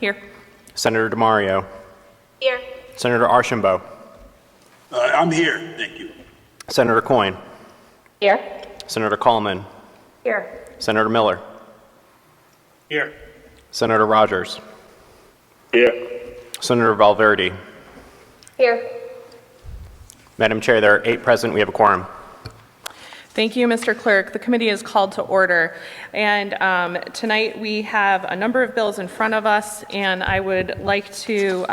Here. Senator DeMario. Here. Senator Archambault. I'm here, thank you. Senator Coyne. Here. Senator Coleman. Here. Senator Miller. Here. Senator Rogers. Here. Senator Valverde. Here. Madam Chair, there are 8 present. We have a quorum. Thank you, Mr. Clerk. The committee is called to order. And tonight we have a number of bills in front of us, and I would like to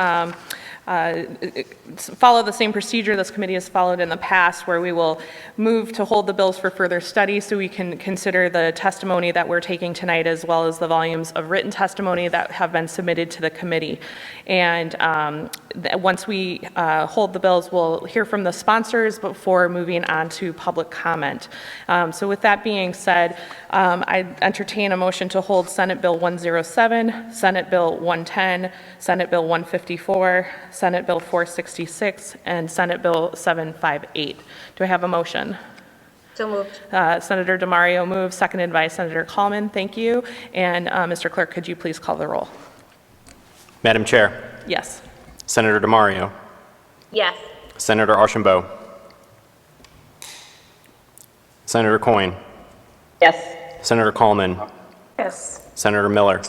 follow the same procedure this committee has followed in the past, where we will move to hold the bills for further study so we can consider the testimony that we're taking tonight, as well as the volumes of written testimony that have been submitted to the committee. And once we hold the bills, we'll hear from the sponsors before moving on to public comment. So with that being said, I entertain a motion to hold Senate Bill 107, Senate Bill 110, Senate Bill 154, Senate Bill 466, and Senate Bill 758. Do I have a motion? So moved. Senator DeMario moves, seconded by Senator Coleman. Thank you. And Mr. Clerk, could you please call the roll? Madam Chair. Yes. Senator DeMario. Yes. Senator Archambault. Senator Coyne. Yes. Senator Coleman. Yes. Senator Miller.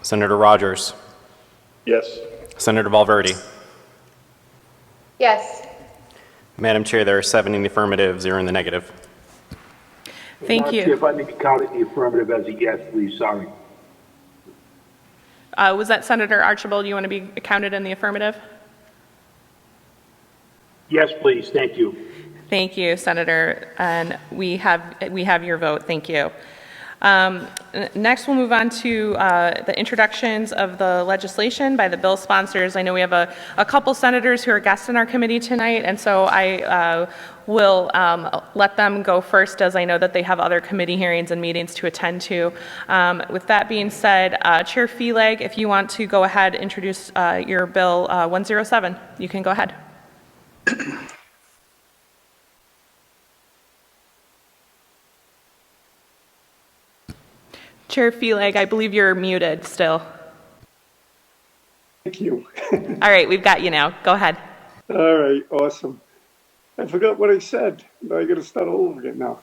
Senator Rogers. Yes. Senator Valverde. Yes. Madam Chair, there are 7 in the affirmative, 0 in the negative. Thank you. If I need to count it in the affirmative as a yes, please, sorry. Was that Senator Archibald? You want to be counted in the affirmative? Yes, please, thank you. Thank you, Senator. And we have your vote. Thank you. Next, we'll move on to the introductions of the legislation by the bill sponsors. I know we have a couple senators who are guests in our committee tonight, and so I will let them go first, as I know that they have other committee hearings and meetings to attend to. With that being said, Chair Feelag, if you want to go ahead and introduce your bill 107, you can go ahead. Chair Feelag, I believe you're muted still. Thank you. All right, we've got you now. Go ahead. All right, awesome. I forgot what I said. I got to start all over again now.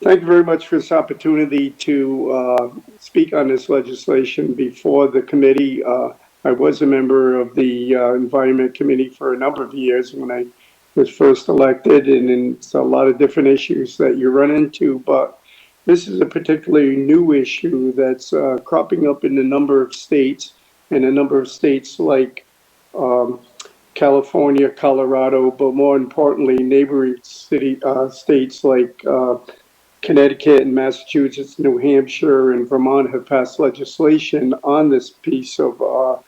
Thank you very much for this opportunity to speak on this legislation before the committee. I was a member of the Environment Committee for a number of years when I was first elected, and it's a lot of different issues that you run into, but this is a particularly new issue that's cropping up in a number of states, and a number of states like California, Colorado, but more importantly, neighboring states like Connecticut and Massachusetts, New Hampshire, and Vermont have passed legislation on this piece of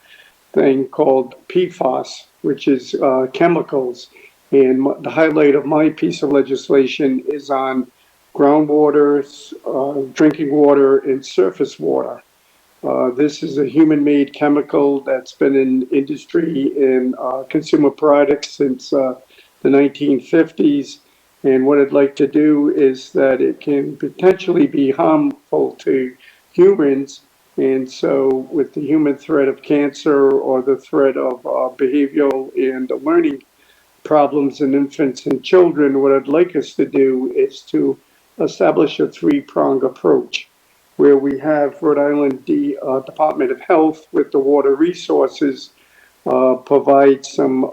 thing called PFAS, which is chemicals. And the highlight of my piece of legislation is on groundwater, drinking water, and surface water. This is a human-made chemical that's been in industry and consumer products since the 1950s. And what I'd like to do is that it can potentially be harmful to humans. And so with the human threat of cancer or the threat of behavioral and learning problems in infants and children, what I'd like us to do is to establish a 3-pronged approach where we have Rhode Island Department of Health with the water resources provide some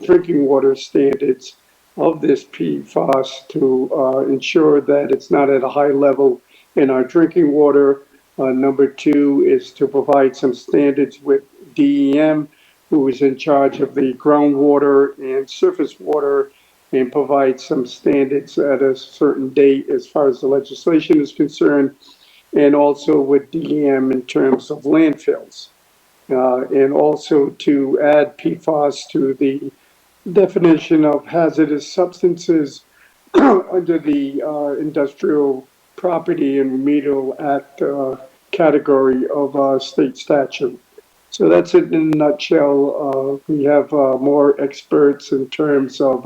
drinking water standards of this PFAS to ensure that it's not at a high level in our drinking water. Number 2 is to provide some standards with DEM, who is in charge of the groundwater and surface water, and provide some standards at a certain date as far as the legislation is concerned, and also with DEM in terms of landfills. And also to add PFAS to the definition of hazardous substances under the Industrial Property and Remedial Act category of state statute. So that's it in a nutshell. We have more experts in terms of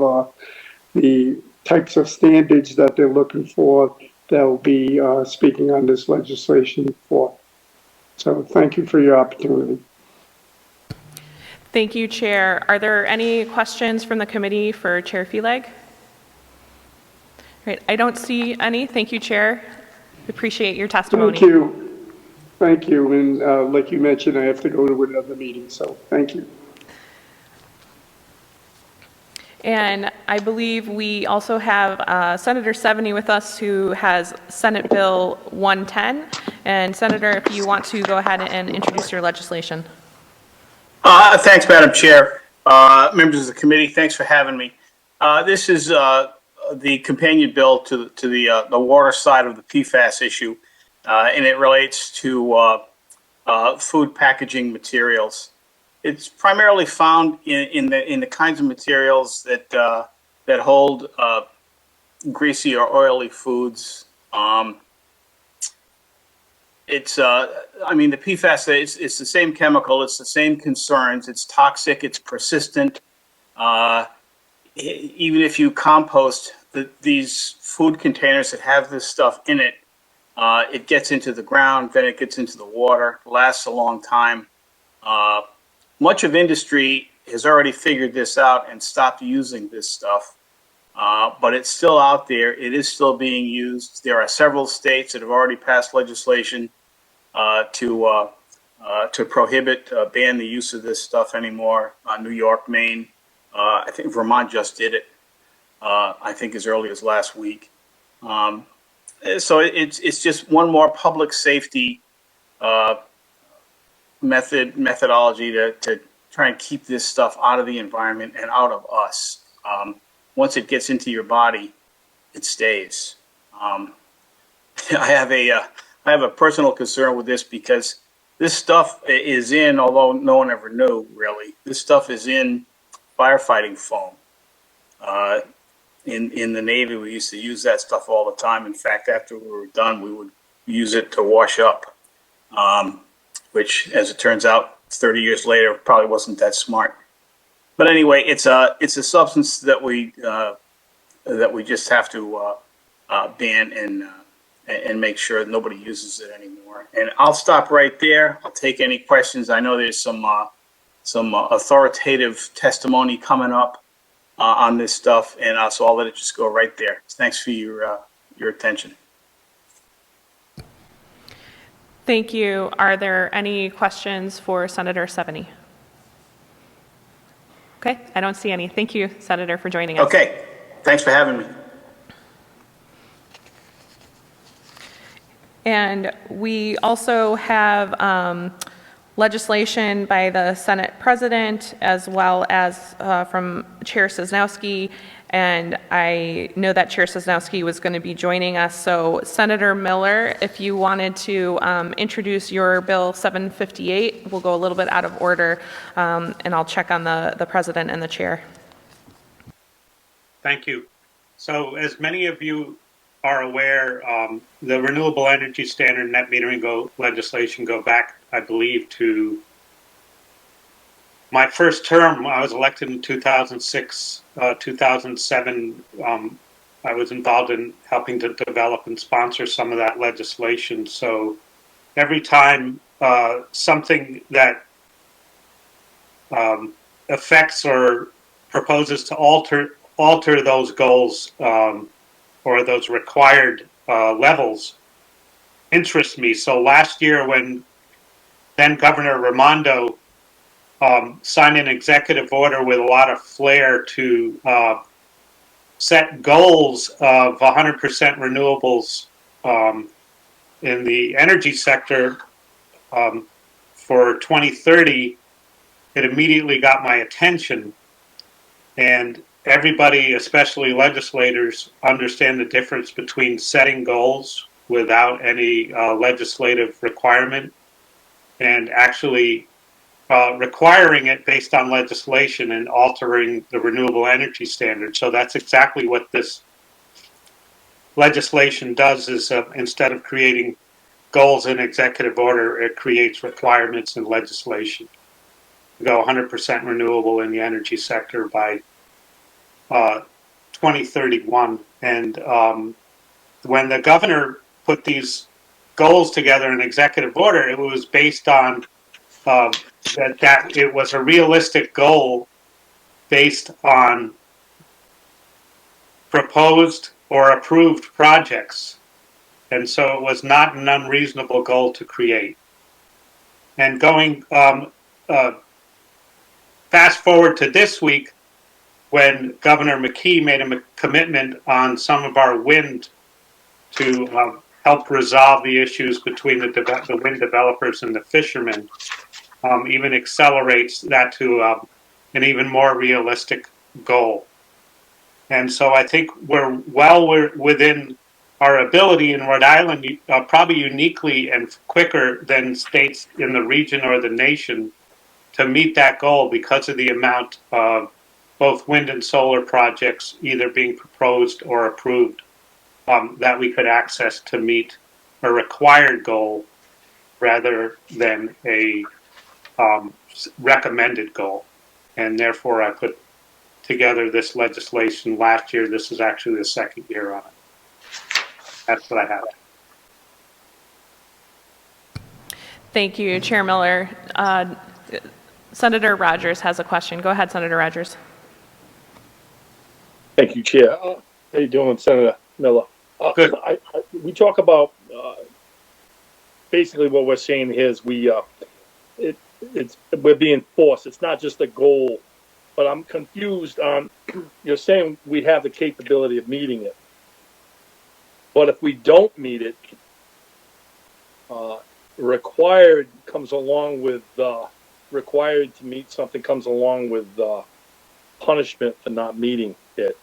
the types of standards that they're looking for that will be speaking on this legislation for. So thank you for your opportunity. Thank you, Chair. Are there any questions from the committee for Chair Feelag? Right, I don't see any. Thank you, Chair. Appreciate your testimony. Thank you. Thank you. And like you mentioned, I have to go to another meeting, so thank you. And I believe we also have Senator Seveny with us, who has Senate Bill 110. And Senator, if you want to go ahead and introduce your legislation. Thanks, Madam Chair. Members of the committee, thanks for having me. This is the companion bill to the water side of the PFAS issue, and it relates to food packaging materials. It's primarily found in the kinds of materials that hold greasy or oily foods. I mean, the PFAS, it's the same chemical, it's the same concerns, it's toxic, it's persistent. Even if you compost these food containers that have this stuff in it, it gets into the ground, then it gets into the water, lasts a long time. Much of industry has already figured this out and stopped using this stuff, but it's still out there. It is still being used. There are several states that have already passed legislation to prohibit, ban the use of this stuff anymore. New York, Maine, I think Vermont just did it. I think as early as last week. So it's just one more public safety methodology to try and keep this stuff out of the environment and out of us. Once it gets into your body, it stays. I have a personal concern with this because this stuff is in, although no one ever knew really, this stuff is in firefighting foam. In the Navy, we used to use that stuff all the time. In fact, after we were done, we would use it to wash up, which, as it turns out, 30 years later, probably wasn't that smart. But anyway, it's a substance that we just have to ban and make sure that nobody uses it anymore. And I'll stop right there. I'll take any questions. I know there's some authoritative testimony coming up on this stuff, and so I'll let it just go right there. Thanks for your attention. Thank you. Are there any questions for Senator Seveny? Okay, I don't see any. Thank you, Senator, for joining us. Okay, thanks for having me. And we also have legislation by the Senate President as well as from Chair Sosnowski. And I know that Chair Sosnowski was going to be joining us. So Senator Miller, if you wanted to introduce your Bill 758, we'll go a little bit out of order, and I'll check on the President and the Chair. Thank you. So as many of you are aware, the Renewable Energy Standard net metering legislation go back, I believe, to my first term. I was elected in 2006, 2007. I was involved in helping to develop and sponsor some of that legislation. So every time something that affects or proposes to alter those goals or those required levels interests me. So last year, when then Governor Raimondo signed an executive order with a lot of flair to set goals of 100% renewables in the energy sector for 2030, it immediately got my attention. And everybody, especially legislators, understand the difference between setting goals without any legislative requirement and actually requiring it based on legislation and altering the renewable energy standard. So that's exactly what this legislation does, is instead of creating goals in executive order, it creates requirements in legislation to go 100% renewable in the energy sector by 2031. And when the governor put these goals together in executive order, it was based on that it was a realistic goal based on proposed or approved projects. And so it was not an unreasonable goal to create. And going fast forward to this week, when Governor McKee made a commitment on some of our wind to help resolve the issues between the wind developers and the fishermen, even accelerates that to an even more realistic goal. And so I think we're within our ability in Rhode Island, probably uniquely and quicker than states in the region or the nation, to meet that goal because of the amount of both wind and solar projects either being proposed or approved that we could access to meet a required goal rather than a recommended goal. And therefore, I put together this legislation last year. This is actually the second year on it. That's what I have. Thank you, Chair Miller. Senator Rogers has a question. Go ahead, Senator Rogers. Thank you, Chair. How you doing, Senator Miller? Good. We talk about basically what we're saying here is we're being forced. It's not just a goal, but I'm confused on. You're saying we have the capability of meeting it, but if we don't meet it, required comes along with required to meet something comes along with punishment for not meeting it.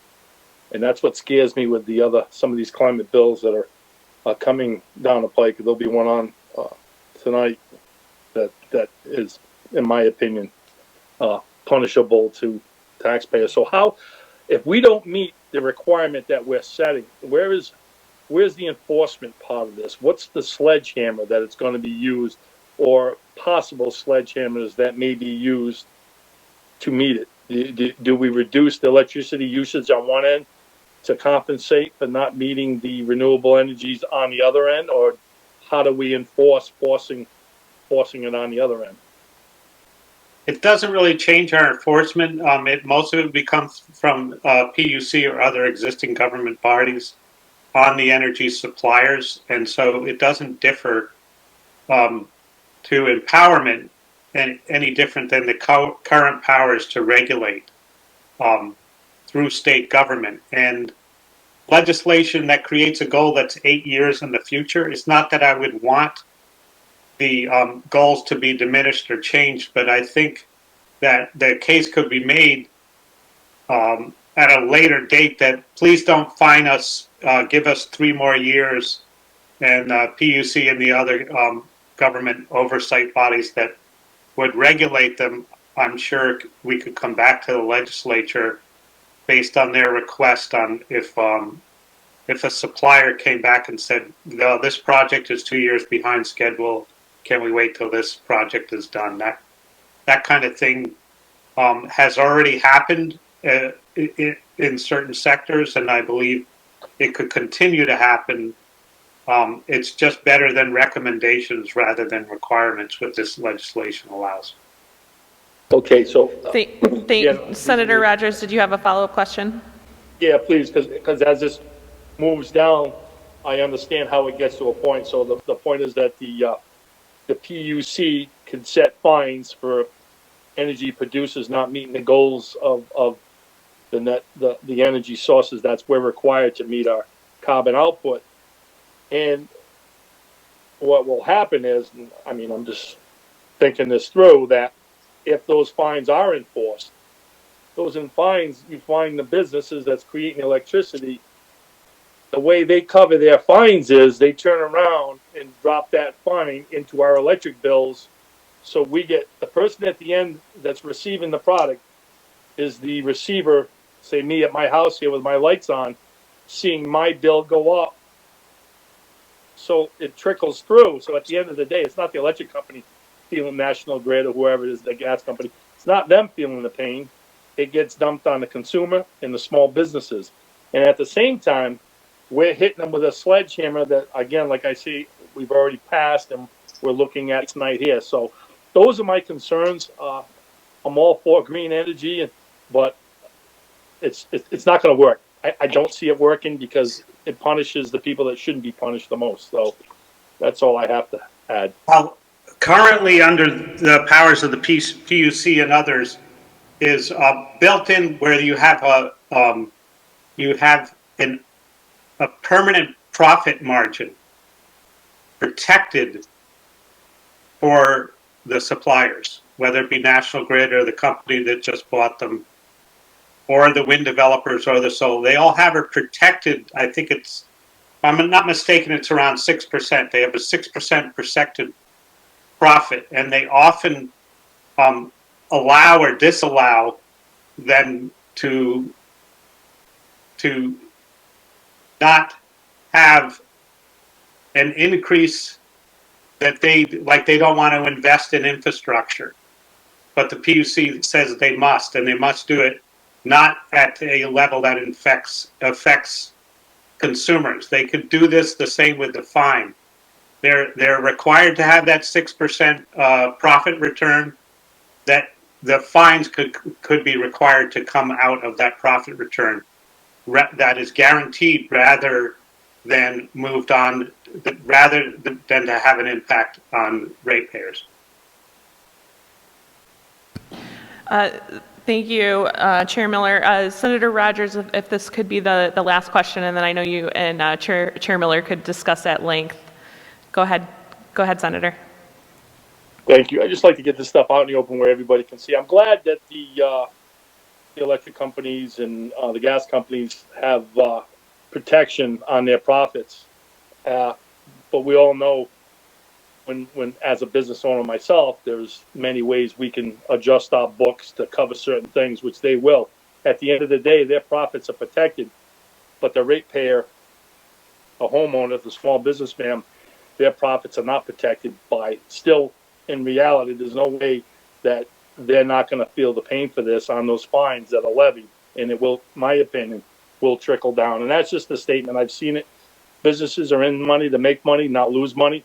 And that's what scares me with some of these climate bills that are coming down the pike. There'll be one on tonight that is, in my opinion, punishable to taxpayers. So how, if we don't meet the requirement that we're setting, where's the enforcement part of this? What's the sledgehammer that it's going to be used, or possible sledgehammers that may be used to meet it? Do we reduce the electricity usage on one end to compensate for not meeting the renewable energies on the other end, or how do we enforce forcing it on the other end? It doesn't really change our enforcement. Most of it becomes from PUC or other existing government bodies on the energy suppliers, and so it doesn't differ to empowerment any different than the current powers to regulate through state government. And legislation that creates a goal that's 8 years in the future, it's not that I would want the goals to be diminished or changed, but I think that the case could be made at a later date that please don't fine us, give us 3 more years, and PUC and the other government oversight bodies that would regulate them, I'm sure we could come back to the legislature based on their request on if a supplier came back and said, no, this project is 2 years behind schedule, can we wait till this project is done? That kind of thing has already happened in certain sectors, and I believe it could continue to happen. It's just better than recommendations rather than requirements, what this legislation allows. Okay, so Senator Rogers, did you have a follow-up question? yeah, please, because as this moves down, I understand how it gets to a point. So the point is that the PUC can set fines for energy producers not meeting the goals of the energy sources that's we're required to meet our carbon output. And what will happen is, I mean, I'm just thinking this through, that if those fines are enforced, fines, you find the businesses that's creating electricity, the way they cover their fines is they turn around and drop that fine into our electric bills. So we get, the person at the end that's receiving the product is the receiver, say me at my house here with my lights on, seeing my bill go up. So it trickles through. So at the end of the day, it's not the electric company feeling, National Grid or whoever it is, the gas company. It's not them feeling the pain. It gets dumped on the consumer and the small businesses. And at the same time, we're hitting them with a sledgehammer that, again, like I see, we've already passed and we're looking at tonight here. So those are my concerns. I'm all for green energy, but it's not going to work. I don't see it working because it punishes the people that shouldn't be punished the most. So that's all I have to add. Well, currently under the powers of the PUC and others is built in where you have a permanent profit margin protected for the suppliers, whether it be National Grid or the company that just bought them, or the wind developers or the solar. They all have a protected, I think it's, if I'm not mistaken, it's around 6%. They have a 6% protected profit, and they often allow or disallow them to not have an increase that they don't want to invest in infrastructure, but the PUC says they must, and they must do it not at a level that affects consumers. They could do this the same with the fine. They're required to have that 6% profit return. That the fines could be required to come out of that profit return. That is guaranteed rather than moved on, rather than to have an impact on ratepayers. Thank you, Chair Miller. Senator Rogers, if this could be the last question, and then I know you and Chair Miller could discuss at length. Go ahead, Senator. Thank you. I just like to get this stuff out in the open where everybody can see. I'm glad that the electric companies and the gas companies have protection on their profits. But we all know when as a business owner myself, there's many ways we can adjust our books to cover certain things, which they will. At the end of the day, their profits are protected, but the ratepayer, a homeowner, the small businessman, their profits are not protected by still. In reality, there's no way that they're not going to feel the pain for this on those fines that are levied, and it will, my opinion, will trickle down. And that's just a statement. I've seen it. Businesses are in money to make money, not lose money.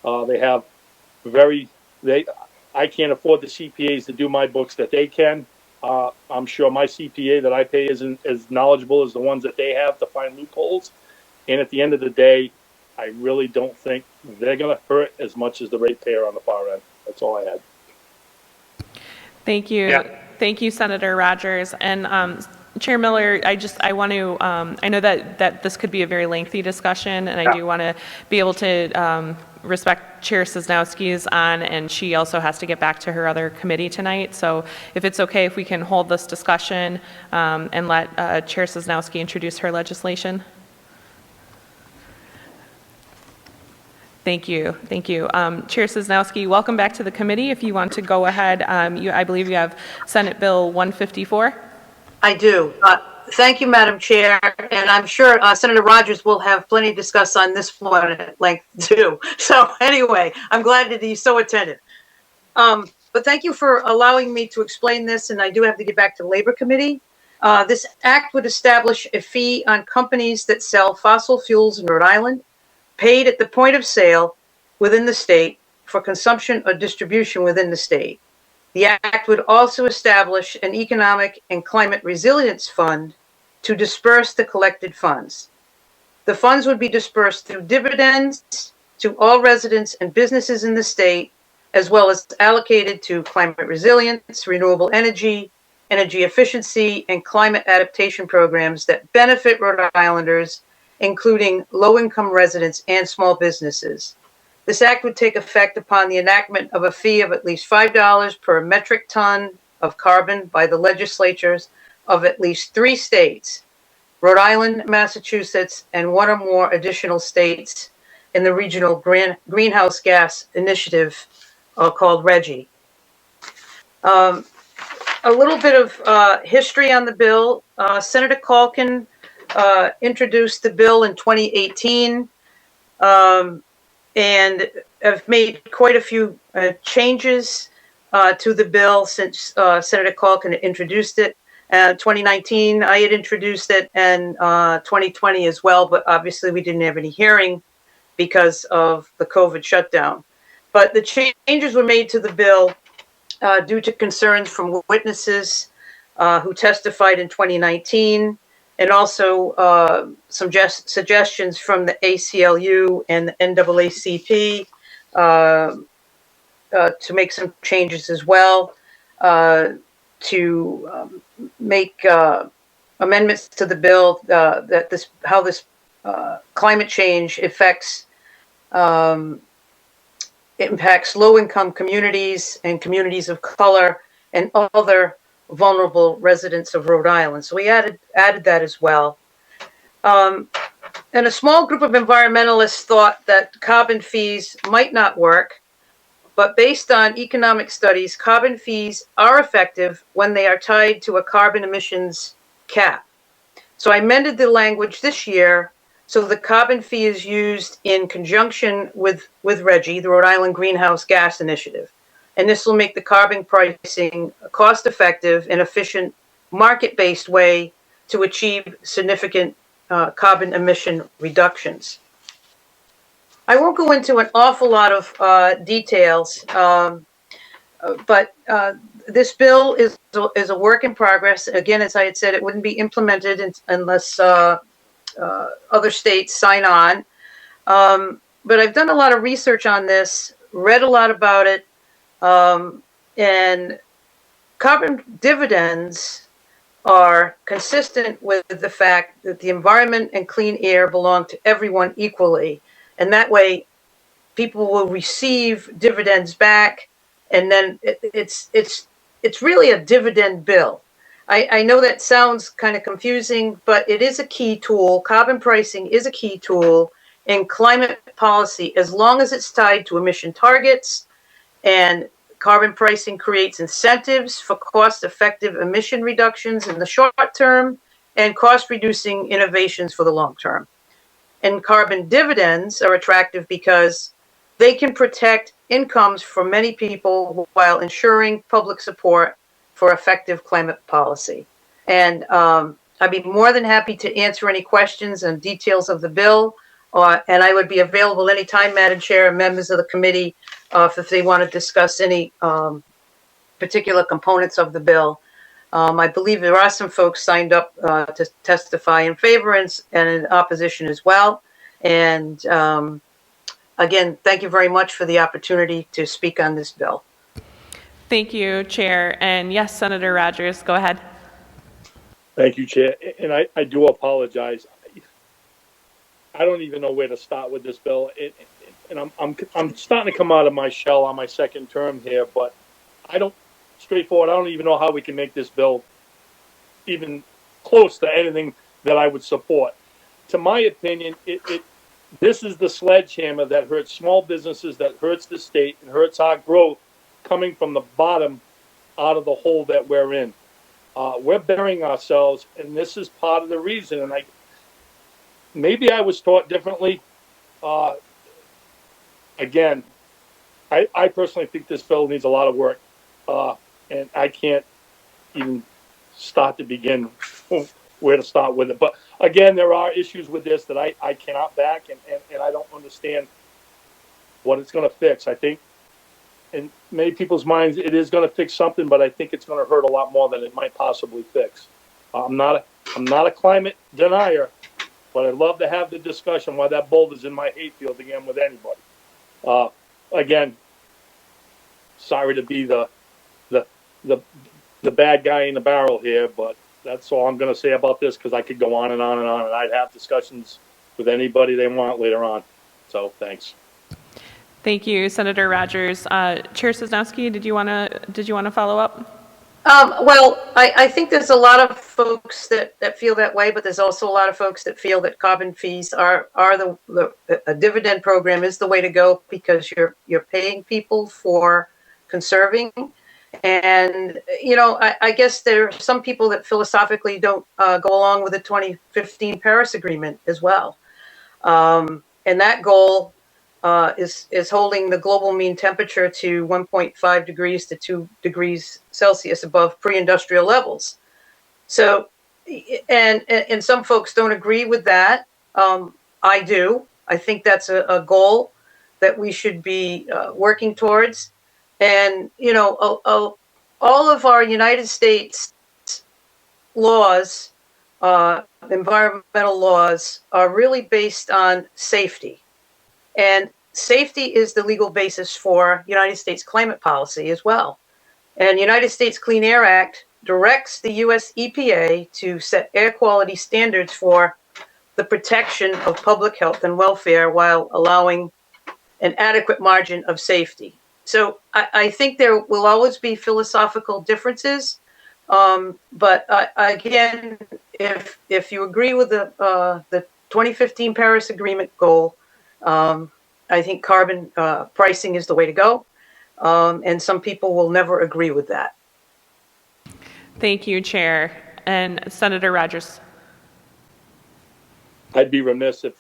They have I can't afford the CPAs to do my books that they can. I'm sure my CPA that I pay isn't as knowledgeable as the ones that they have to find loopholes. And at the end of the day, I really don't think they're going to hurt as much as the ratepayer on the far end. That's all I had. Thank you. Yeah. Thank you, Senator Rogers. And Chair Miller, I want to, I know that this could be a very lengthy discussion, and I do want to be able to respect Chair Sosnowski's on, and she also has to get back to her other committee tonight. So if it's okay if we can hold this discussion and let Chair Sosnowski introduce her legislation. Thank you. Thank you. Chair Sosnowski, welcome back to the committee. If you want to go ahead, I believe you have Senate Bill 154. I do. Thank you, Madam Chair, and I'm sure Senator Rogers will have plenty to discuss on this one at length too. So anyway, I'm glad that he's so attentive. But thank you for allowing me to explain this, and I do have to get back to the Labor Committee. This act would establish a fee on companies that sell fossil fuels in Rhode Island, paid at the point of sale within the state for consumption or distribution within the state. The act would also establish an economic and climate resilience fund to disperse the collected funds. The funds would be dispersed through dividends to all residents and businesses in the state, as well as allocated to climate resilience, renewable energy, energy efficiency, and climate adaptation programs that benefit Rhode Islanders, including low-income residents and small businesses. This act would take effect upon the enactment of a fee of at least $5 per metric ton of carbon by the legislatures of at least 3 states, Rhode Island, Massachusetts, and 1 or more additional states in the regional greenhouse gas initiative called RGGI. A little bit of history on the bill. Senator Calkin introduced the bill in 2018 and have made quite a few changes to the bill since Senator Calkin introduced it. 2019, I had introduced it, and 2020 as well, but obviously we didn't have any hearing because of the COVID shutdown. But the changes were made to the bill due to concerns from witnesses who testified in 2019, and also some suggestions from the ACLU and the NAACP to make some changes as well, to make amendments to the bill that how this climate change impacts low-income communities and communities of color and other vulnerable residents of Rhode Island. So we added that as well. And a small group of environmentalists thought that carbon fees might not work, but based on economic studies, carbon fees are effective when they are tied to a carbon emissions cap. So I amended the language this year so the carbon fee is used in conjunction with RGGI, the Rhode Island Greenhouse Gas Initiative. And this will make the carbon pricing a cost-effective and efficient market-based way to achieve significant carbon emission reductions. I won't go into an awful lot of details, but this bill is a work in progress. Again, as I had said, it wouldn't be implemented unless other states sign on. But I've done a lot of research on this, read a lot about it, and carbon dividends are consistent with the fact that the environment and clean air belong to everyone equally. And that way, people will receive dividends back, and then it's really a dividend bill. I know that sounds kind of confusing, but it is a key tool. Carbon pricing is a key tool in climate policy as long as it's tied to emission targets, and carbon pricing creates incentives for cost-effective emission reductions in the short term and cost-reducing innovations for the long term. And carbon dividends are attractive because they can protect incomes for many people while ensuring public support for effective climate policy. And I'd be more than happy to answer any questions and details of the bill, and I would be available anytime, Madam Chair, and members of the committee, if they want to discuss any particular components of the bill. I believe there are some folks signed up to testify in favor and in opposition as well. And again, thank you very much for the opportunity to speak on this bill. Thank you, Chair. And yes, Senator Rogers, go ahead. Thank you, Chair. And I do apologize. I don't even know where to start with this bill. And I'm starting to come out of my shell on my second term here, but straightforward, I don't even know how we can make this bill even close to anything that I would support. To my opinion, this is the sledgehammer that hurts small businesses, that hurts the state, and hurts our growth coming from the bottom out of the hole that we're in. We're burying ourselves, and this is part of the reason. And maybe I was taught differently. Again, I personally think this bill needs a lot of work, and I can't even start to begin where to start with it. But again, there are issues with this that I cannot back, and I don't understand what it's going to fix. I think in many people's minds it is going to fix something, but I think it's going to hurt a lot more than it might possibly fix. I'm not a climate denier, but I'd love to have the discussion while that boulder's in my hayfield again with anybody. Again, sorry to be the bad guy in the barrel here, but that's all I'm going to say about this, because I could go on and on and on, and I'd have discussions with anybody they want later on. So thanks. Thank you, Senator Rogers. Chair Sosnowski, did you want to follow up? Well, I think there's a lot of folks that feel that way, but there's also a lot of folks that feel that carbon fees are a dividend program is the way to go, because you're paying people for conserving. And, I guess there are some people that philosophically don't go along with the 2015 Paris Agreement as well. And that goal is holding the global mean temperature to 1.5 degrees to 2 degrees Celsius above pre-industrial levels. So, and some folks don't agree with that. I do. I think that's a goal that we should be working towards. And, you know, all of our United States laws, environmental laws, are really based on safety. And safety is the legal basis for United States climate policy as well. And United States Clean Air Act directs the US EPA to set air quality standards for the protection of public health and welfare while allowing an adequate margin of safety. So I think there will always be philosophical differences. But again, if you agree with the 2015 Paris Agreement goal, I think carbon pricing is the way to go. And some people will never agree with that. Thank you, Chair. And Senator Rogers. I'd be remiss if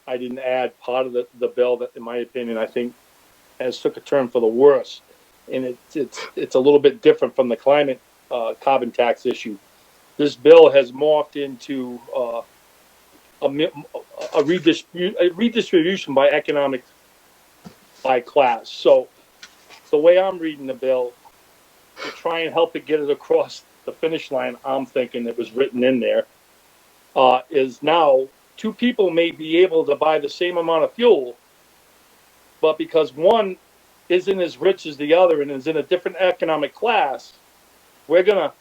I didn't add part of the bill that, in my opinion, I think has took a turn for the worse. And it's a little bit different from the climate carbon tax issue. This bill has morphed into a redistribution by economic by class. So the way I'm reading the bill, to try and help it get it across the finish line, I'm thinking it was written in there, is now two people may be able to buy the same amount of fuel, but because one isn't as rich as the other and is in a different economic class, we're gonna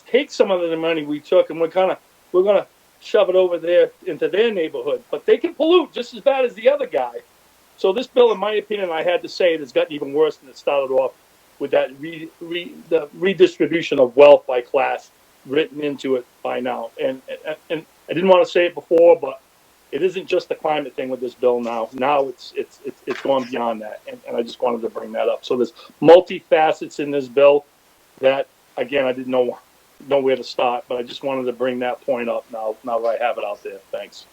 take some of the money we took and we're gonna shove it over there into their neighborhood. But they can pollute just as bad as the other guy. So this bill, in my opinion, I had to say it has gotten even worse than it started off with that the redistribution of wealth by class written into it by now. And I didn't want to say it before, but it isn't just the climate thing with this bill now. Now it's gone beyond that, and I just wanted to bring that up. So there's multi-facets in this bill that, again, I didn't know where to start, but I just wanted to bring that point up now that I have it out there. Thanks.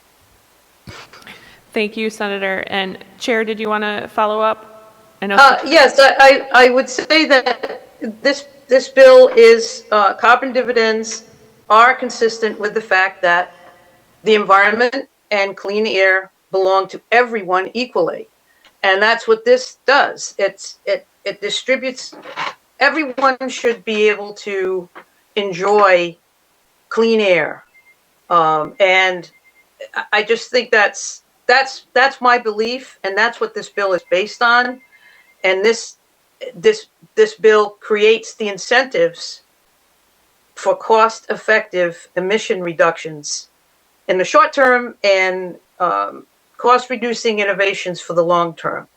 Thank you, Senator. And Chair, did you want to follow up? I know. Yes, I would say that this bill is carbon dividends are consistent with the fact that the environment and clean air belong to everyone equally, and that's what this does. It distributes. Everyone should be able to enjoy clean air, and I just think that's my belief, and that's what this bill is based on. And this bill creates the incentives for cost-effective emission reductions in the short term and cost-reducing innovations for the long term.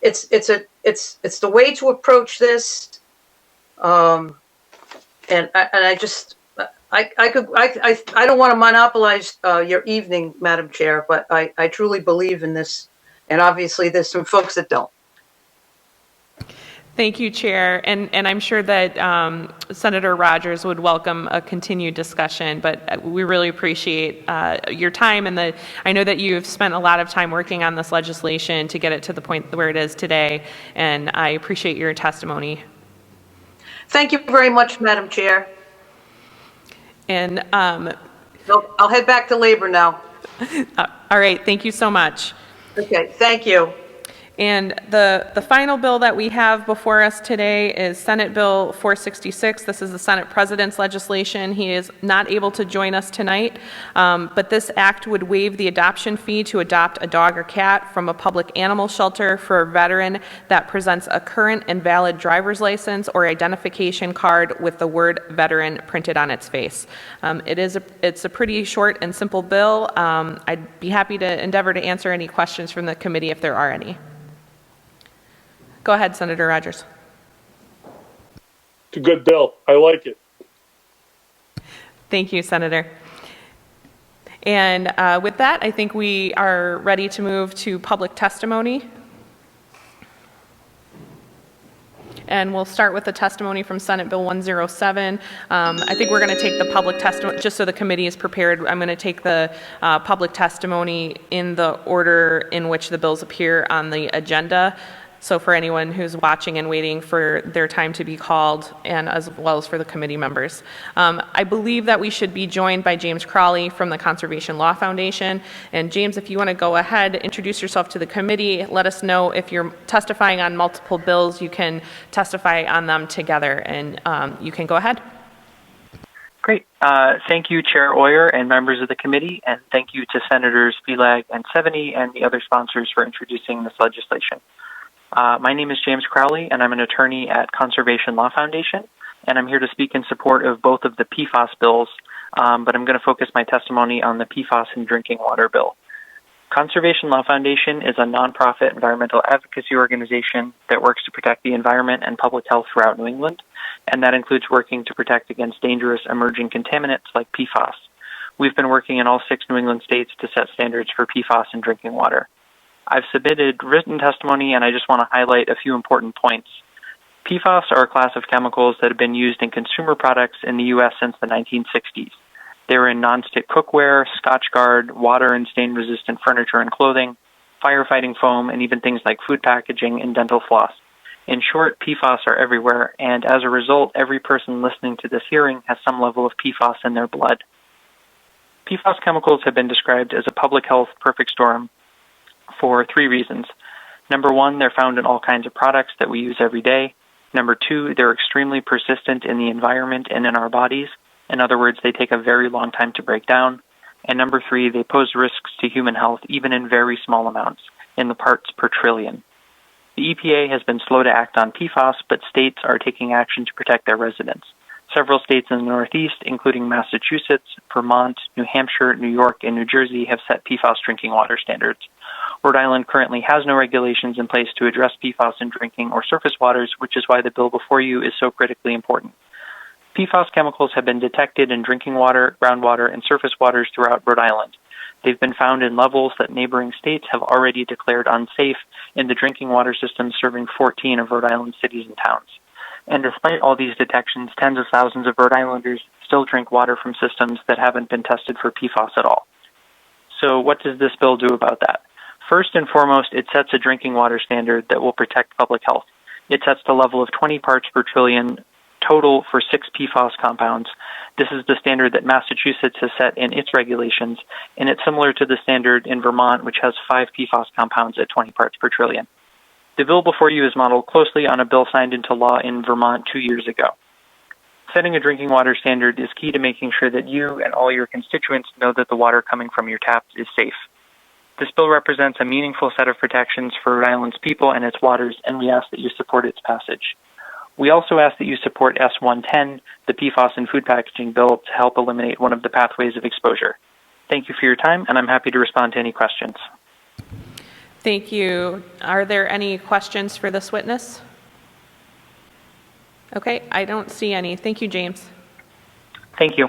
It's the way to approach this. And I don't want to monopolize your evening, Madam Chair, but I truly believe in this, and obviously there's some folks that don't. Thank you, Chair. And I'm sure that Senator Rogers would welcome a continued discussion, but we really appreciate your time. And I know that you've spent a lot of time working on this legislation to get it to the point where it is today, and I appreciate your testimony. Thank you very much, Madam Chair. And I'll head back to labor now. all right, thank you so much. Okay, thank you. And the final bill that we have before us today is Senate Bill 466. This is the Senate President's legislation. He is not able to join us tonight, but this act would waive the adoption fee to adopt a dog or cat from a public animal shelter for a veteran that presents a current and valid driver's license or identification card with the word veteran printed on its face. It's a pretty short and simple bill. I'd be happy to endeavor to answer any questions from the committee if there are any. Go ahead, Senator Rogers. It's a good bill. I like it. Thank you, Senator. And with that, I think we are ready to move to public testimony. And we'll start with the testimony from Senate Bill 107. I think we're going to take the public testimony, just so the committee is prepared. I'm going to take the public testimony in the order in which the bills appear on the agenda. So for anyone who's watching and waiting for their time to be called, and as well as for the committee members. I believe that we should be joined by James Crowley from the Conservation Law Foundation. And James, if you want to go ahead, introduce yourself to the committee, let us know if you're testifying on multiple bills, you can testify on them together, and you can go ahead. Great. Thank you, Chair Oyer and members of the committee, and thank you to Senators Felag and Seveny and the other sponsors for introducing this legislation. My name is James Crowley, and I'm an attorney at Conservation Law Foundation, and I'm here to speak in support of both of the PFAS bills, but I'm going to focus my testimony on the PFAS in drinking water bill. Conservation Law Foundation is a nonprofit environmental advocacy organization that works to protect the environment and public health throughout New England, and that includes working to protect against dangerous emerging contaminants like PFAS. We've been working in all 6 New England states to set standards for PFAS in drinking water. I've submitted written testimony, and I just want to highlight a few important points. PFAS are a class of chemicals that have been used in consumer products in the U.S. since the 1960s. They were in nonstick cookware, Scotchgard, water and stain-resistant furniture and clothing, firefighting foam, and even things like food packaging and dental floss. In short, PFAS are everywhere, and as a result, every person listening to this hearing has some level of PFAS in their blood. PFAS chemicals have been described as a public health perfect storm for 3 reasons. Number 1, they're found in all kinds of products that we use every day. Number 2, they're extremely persistent in the environment and in our bodies. In other words, they take a very long time to break down. And number 3, they pose risks to human health even in very small amounts, in the parts per trillion. The EPA has been slow to act on PFAS, but states are taking action to protect their residents. Several states in the Northeast, including Massachusetts, Vermont, New Hampshire, New York, and New Jersey, have set PFAS drinking water standards. Rhode Island currently has no regulations in place to address PFAS in drinking or surface waters, which is why the bill before you is so critically important. PFAS chemicals have been detected in drinking water, groundwater, and surface waters throughout Rhode Island. They've been found in levels that neighboring states have already declared unsafe in the drinking water systems serving 14 of Rhode Island's cities and towns. And despite all these detections, tens of thousands of Rhode Islanders still drink water from systems that haven't been tested for PFAS at all. So what does this bill do about that? First and foremost, it sets a drinking water standard that will protect public health. It sets the level of 20 parts per trillion total for 6 PFAS compounds. This is the standard that Massachusetts has set in its regulations, and it's similar to the standard in Vermont, which has 5 PFAS compounds at 20 parts per trillion. The bill before you is modeled closely on a bill signed into law in Vermont 2 years ago. Setting a drinking water standard is key to making sure that you and all your constituents know that the water coming from your taps is safe. This bill represents a meaningful set of protections for Rhode Island's people and its waters, and we ask that you support its passage. We also ask that you support S-110, the PFAS in food packaging bill, to help eliminate one of the pathways of exposure. Thank you for your time, and I'm happy to respond to any questions. Thank you. Are there any questions for this witness? Okay, I don't see any. Thank you, James. Thank you.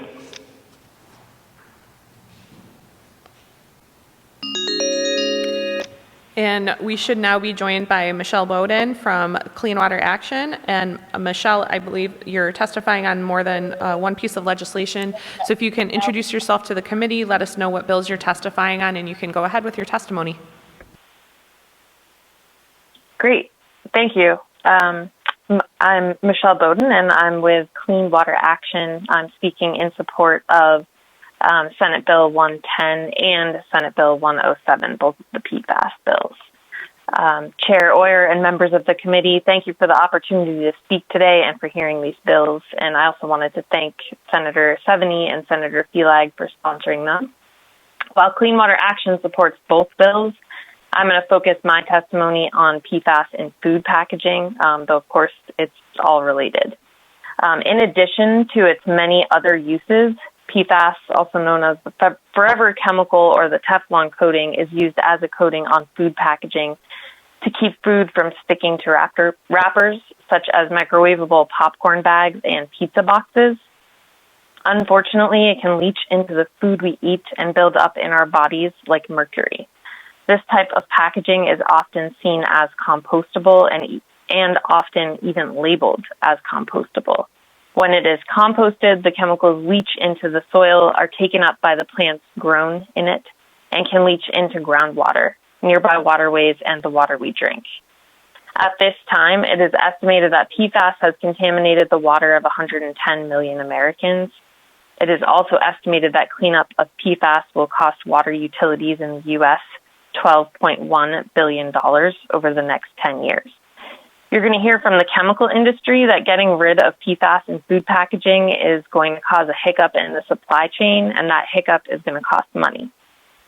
And we should now be joined by Michelle Bowden from Clean Water Action. And Michelle, I believe you're testifying on more than one piece of legislation. So if you can introduce yourself to the committee, let us know what bills you're testifying on, and you can go ahead with your testimony. Great. Thank you. I'm Michelle Bowden, and I'm with Clean Water Action. I'm speaking in support of Senate Bill 110 and Senate Bill 107, both of the PFAS bills. Chair Oyer and members of the committee, thank you for the opportunity to speak today and for hearing these bills. And I also wanted to thank Senator Seveny and Senator Felag for sponsoring them. While Clean Water Action supports both bills, I'm going to focus my testimony on PFAS in food packaging, though of course it's all related. In addition to its many other uses, PFAS, also known as the forever chemical or the Teflon coating, is used as a coating on food packaging to keep food from sticking to wrappers, such as microwavable popcorn bags and pizza boxes. Unfortunately, it can leach into the food we eat and build up in our bodies like mercury. This type of packaging is often seen as compostable and often even labeled as compostable. When it is composted, the chemicals leach into the soil, are taken up by the plants grown in it, and can leach into groundwater, nearby waterways, and the water we drink. At this time, it is estimated that PFAS has contaminated the water of 110 million Americans. It is also estimated that cleanup of PFAS will cost water utilities in the U.S. $12.1 billion over the next 10 years. You're going to hear from the chemical industry that getting rid of PFAS in food packaging is going to cause a hiccup in the supply chain, and that hiccup is going to cost money.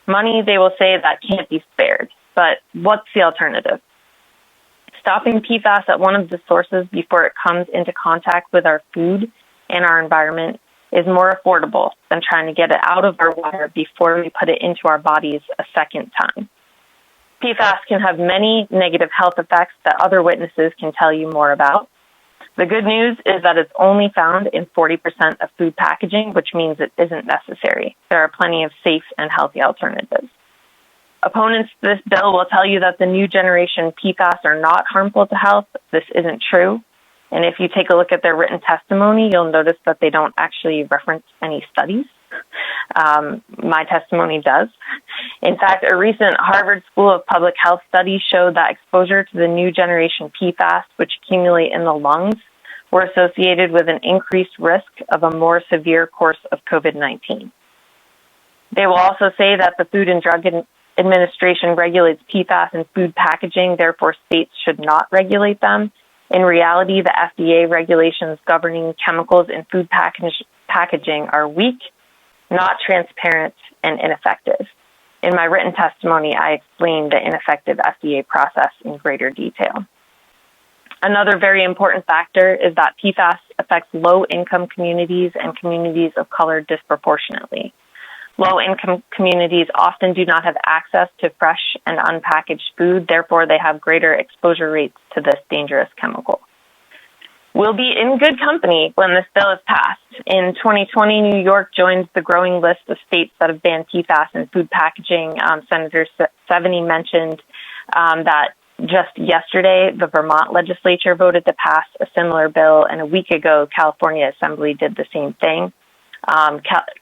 Money, they will say, that can't be spared. But what's the alternative? Stopping PFAS at one of the sources before it comes into contact with our food and our environment is more affordable than trying to get it out of our water before we put it into our bodies a second time. PFAS can have many negative health effects that other witnesses can tell you more about. The good news is that it's only found in 40% of food packaging, which means it isn't necessary. There are plenty of safe and healthy alternatives. Opponents to this bill will tell you that the new generation PFAS are not harmful to health. This isn't true. And if you take a look at their written testimony, you'll notice that they don't actually reference any studies. My testimony does. In fact, a recent Harvard School of Public Health study showed that exposure to the new generation PFAS, which accumulate in the lungs, were associated with an increased risk of a more severe course of COVID-19. They will also say that the Food and Drug Administration regulates PFAS in food packaging, therefore states should not regulate them. In reality, the FDA regulations governing chemicals in food packaging are weak, not transparent, and ineffective. In my written testimony, I explained the ineffective FDA process in greater detail. Another very important factor is that PFAS affects low-income communities and communities of color disproportionately. Low-income communities often do not have access to fresh and unpackaged food, therefore they have greater exposure rates to this dangerous chemical. We'll be in good company when this bill is passed. In 2020, New York joins the growing list of states that have banned PFAS in food packaging. Senator Seveny mentioned that just yesterday, the Vermont legislature voted to pass a similar bill, and a week ago, California Assembly did the same thing.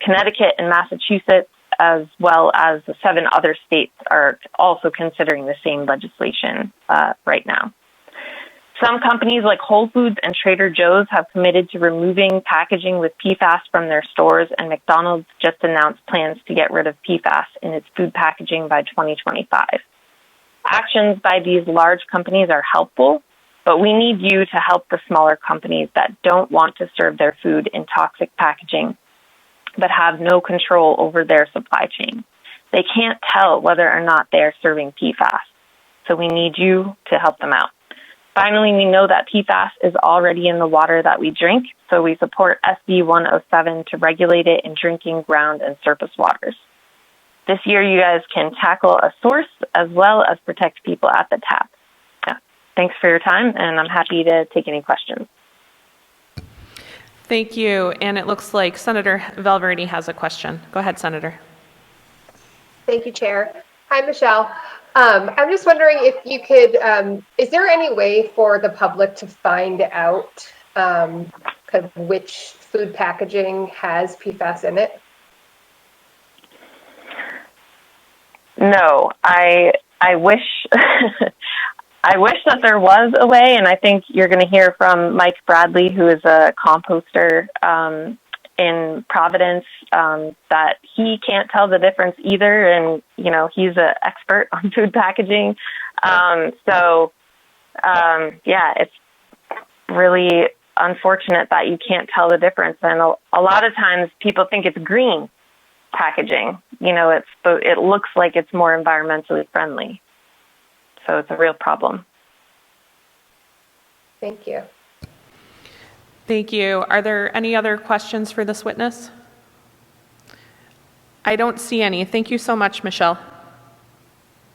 Connecticut and Massachusetts, as well as the 7 other states, are also considering the same legislation right now. Some companies like Whole Foods and Trader Joe's have committed to removing packaging with PFAS from their stores, and McDonald's just announced plans to get rid of PFAS in its food packaging by 2025. Actions by these large companies are helpful, but we need you to help the smaller companies that don't want to serve their food in toxic packaging, but have no control over their supply chain. They can't tell whether or not they are serving PFAS, so we need you to help them out. Finally, we know that PFAS is already in the water that we drink, so we support SB 107 to regulate it in drinking ground and surface waters. This year, you guys can tackle a source as well as protect people at the tap. Yeah. Thanks for your time, and I'm happy to take any questions. Thank you. And it looks like Senator Valverde has a question. Go ahead, Senator. Thank you, Chair. Hi, Michelle. I'm just wondering if you could, is there any way for the public to find out kind of which food packaging has PFAS in it? No, I wish I wish that there was a way, and I think you're going to hear from Mike Bradley, who is a composter in Providence, that he can't tell the difference either, and he's an expert on food packaging. Yeah, it's really unfortunate that you can't tell the difference, and a lot of times people think it's green packaging. It looks like it's more environmentally friendly. So it's a real problem. Thank you. Thank you. Are there any other questions for this witness? I don't see any. Thank you so much, Michelle.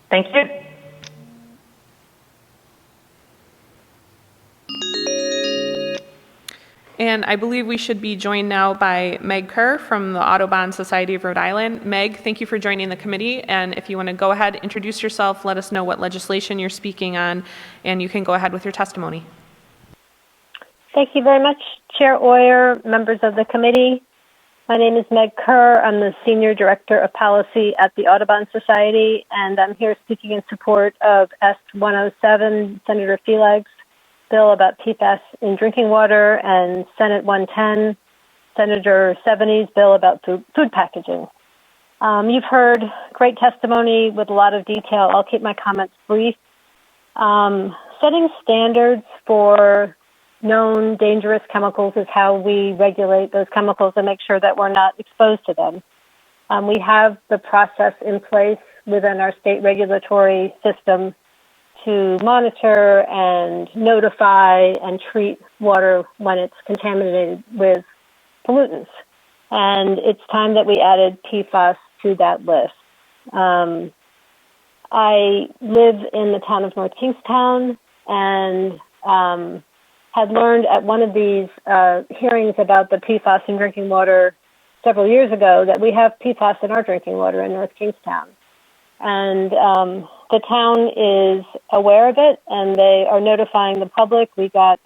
Thank you. And I believe we should be joined now by Meg Kerr from the Audubon Society of Rhode Island. Meg, thank you for joining the committee. And if you want to go ahead, introduce yourself, let us know what legislation you're speaking on, and you can go ahead with your testimony. Thank you very much, Chair Oyer, members of the committee. My name is Meg Kerr. I'm the Senior Director of Policy at the Audubon Society, and I'm here speaking in support of S-107, Senator Feelag's bill about PFAS in drinking water, and Senate 110, Senator 70's bill about food packaging. You've heard great testimony with a lot of detail. I'll keep my comments brief. Setting standards for known dangerous chemicals is how we regulate those chemicals and make sure that we're not exposed to them. We have the process in place within our state regulatory system to monitor and notify and treat water when it's contaminated with pollutants. And it's time that we added PFAS to that list. I live in the town of North Kingstown and had learned at one of these hearings about the PFAS in drinking water several years ago that we have PFAS in our drinking water in North Kingstown. And the town is aware of it, and they are notifying the public. We got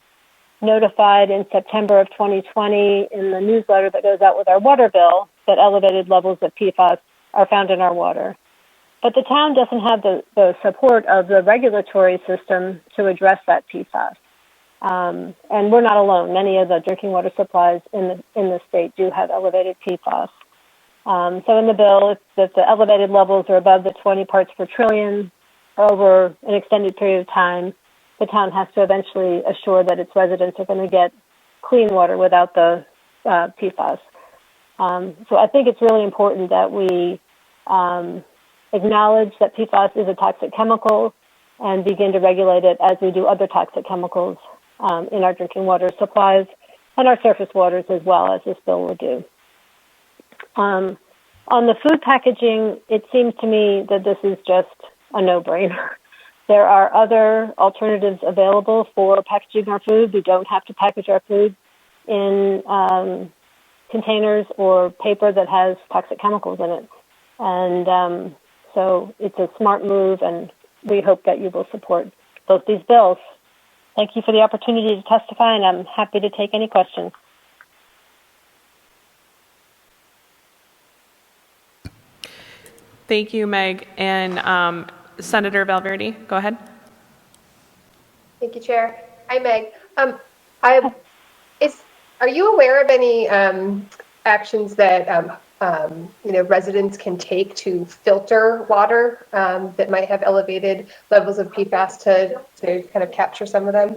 notified in September of 2020 in the newsletter that goes out with our water bill that elevated levels of PFAS are found in our water. But the town doesn't have the support of the regulatory system to address that PFAS. And we're not alone. Many of the drinking water supplies in the state do have elevated PFAS. So in the bill, if the elevated levels are above the 20 parts per trillion over an extended period of time, the town has to eventually assure that its residents are going to get clean water without the PFAS. So I think it's really important that we acknowledge that PFAS is a toxic chemical and begin to regulate it as we do other toxic chemicals in our drinking water supplies and our surface waters as well, as this bill will do. On the food packaging, it seems to me that this is just a no-brainer. There are other alternatives available for packaging our food. We don't have to package our food in containers or paper that has toxic chemicals in it. And so it's a smart move, and we hope that you will support both these bills. Thank you for the opportunity to testify, and I'm happy to take any questions. Thank you, Meg. And Senator Valverde, go ahead. Thank you, Chair. Hi, Meg. Are you aware of any actions that residents can take to filter water that might have elevated levels of PFAS to kind of capture some of them?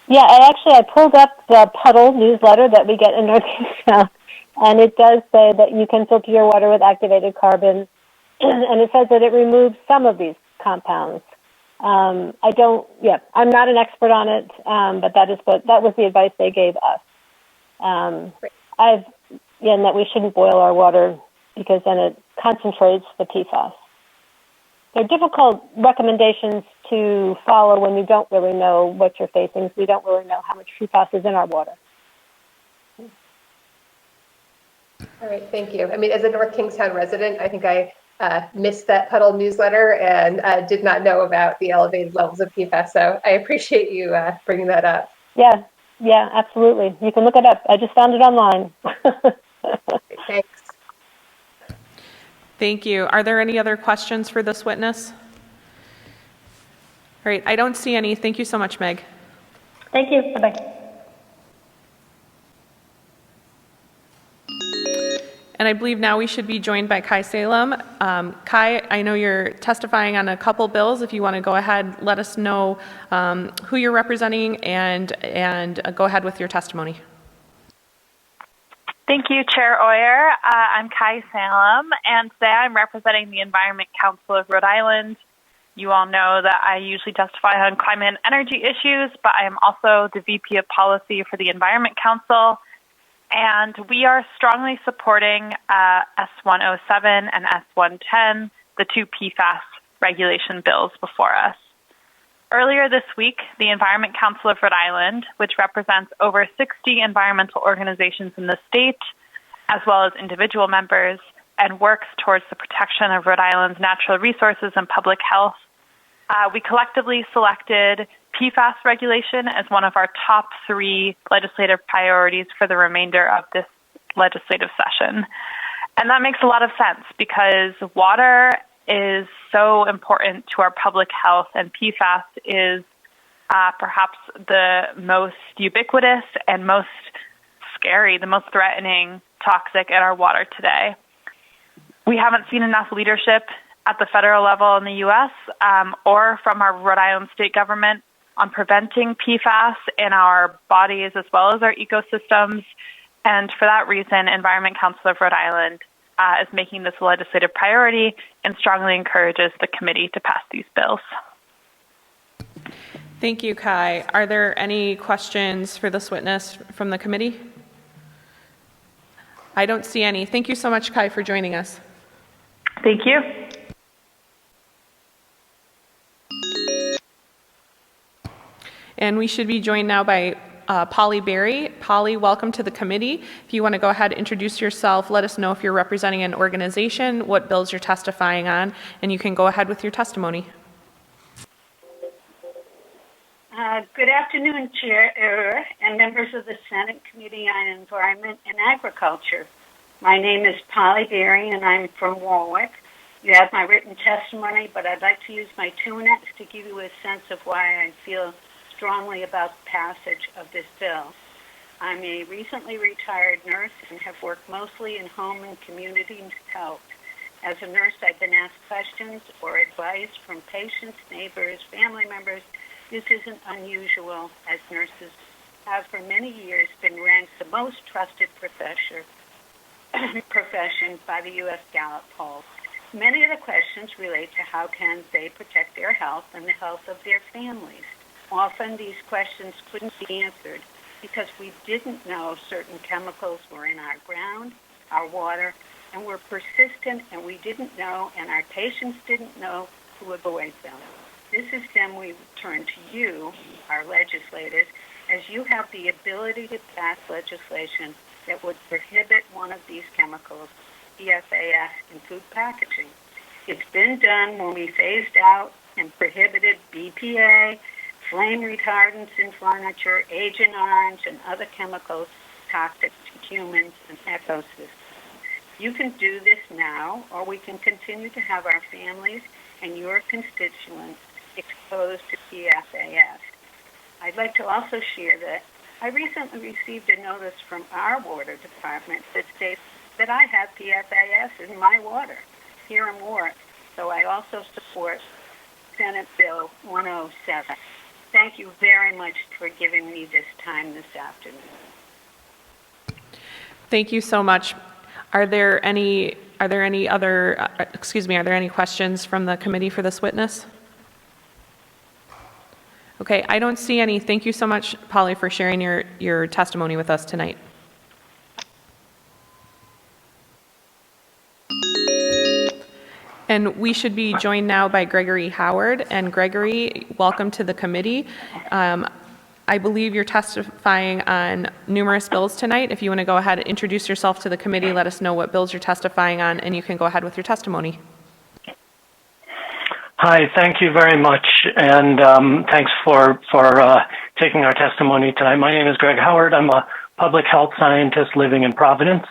Yeah, I pulled up the Puddle newsletter that we get in North Kingstown, and it does say that you can filter your water with activated carbon, and it says that it removes some of these compounds. I'm not an expert on it, but that was the advice they gave us. And that we shouldn't boil our water because then it concentrates the PFAS. They're difficult recommendations to follow when you don't really know what you're facing. We don't really know how much PFAS is in our water. All right, thank you. I mean, as a North Kingstown resident, I think I missed that Puddle newsletter and did not know about the elevated levels of PFAS. So I appreciate you bringing that up. Yeah, absolutely. You can look it up. I just found it online. Thanks. Thank you. Are there any other questions for this witness? All right, I don't see any. Thank you so much, Meg. Thank you. Bye-bye. And I believe now we should be joined by Kai Salem. Kai, I know you're testifying on a couple bills. If you want to go ahead, let us know who you're representing and go ahead with your testimony. Thank you, Chair Oyer. I'm Kai Salem, and today I'm representing the Environment Council of Rhode Island. You all know that I usually testify on climate and energy issues, but I am also the VP of Policy for the Environment Council. And we are strongly supporting S-107 and S-110, the two PFAS regulation bills before us. Earlier this week, the Environment Council of Rhode Island, which represents over 60 environmental organizations in the state, as well as individual members, and works towards the protection of Rhode Island's natural resources and public health, we collectively selected PFAS regulation as one of our top 3 legislative priorities for the remainder of this legislative session. And that makes a lot of sense because water is so important to our public health, and PFAS is perhaps the most ubiquitous and most scary, the most threatening toxic in our water today. We haven't seen enough leadership at the federal level in the U.S. Or from our Rhode Island state government on preventing PFAS in our bodies as well as our ecosystems. And for that reason, Environment Council of Rhode Island is making this a legislative priority and strongly encourages the committee to pass these bills. Thank you, Kai. Are there any questions for this witness from the committee? I don't see any. Thank you so much, Kai, for joining us. Thank you. And we should be joined now by Polly Berry. Polly, welcome to the committee. If you want to go ahead and introduce yourself, let us know if you're representing an organization, what bills you're testifying on, and you can go ahead with your testimony. Good afternoon, Chair and members of the Senate Committee on Environment and Agriculture. My name is Polly Berry, and I'm from Warwick. You have my written testimony, but I'd like to use my 2 minutes to give you a sense of why I feel strongly about the passage of this bill. I'm a recently retired nurse and have worked mostly in home and community health. As a nurse, I've been asked questions or advice from patients, neighbors, family members. This isn't unusual, as nurses have for many years been ranked the most trusted profession by the U.S. Gallup poll. Many of the questions relate to how can they protect their health and the health of their families. Often these questions couldn't be answered because we didn't know certain chemicals were in our ground, our water, and were persistent, and we didn't know, and our patients didn't know, to avoid them. This is then we turn to you, our legislators, as you have the ability to pass legislation that would prohibit one of these chemicals, PFAS, in food packaging. It's been done when we phased out and prohibited BPA, flame retardants in furniture, Agent Orange, and other chemicals toxic to humans and ecosystems. You can do this now, or we can continue to have our families and your constituents exposed to PFAS. I'd like to also share that I recently received a notice from our water department that states that I have PFAS in my water here in Warwick, so I also support Senate Bill 107. Thank you very much for giving me this time this afternoon. Thank you so much. Are there any questions from the committee for this witness? Okay, I don't see any. Thank you so much, Polly, for sharing your testimony with us tonight. And we should be joined now by Gregory Howard. And Gregory, welcome to the committee. I believe you're testifying on numerous bills tonight. If you want to go ahead and introduce yourself to the committee, let us know what bills you're testifying on, and you can go ahead with your testimony. Hi, thank you very much, and thanks for taking our testimony tonight. My name is Greg Howard. I'm a public health scientist living in Providence.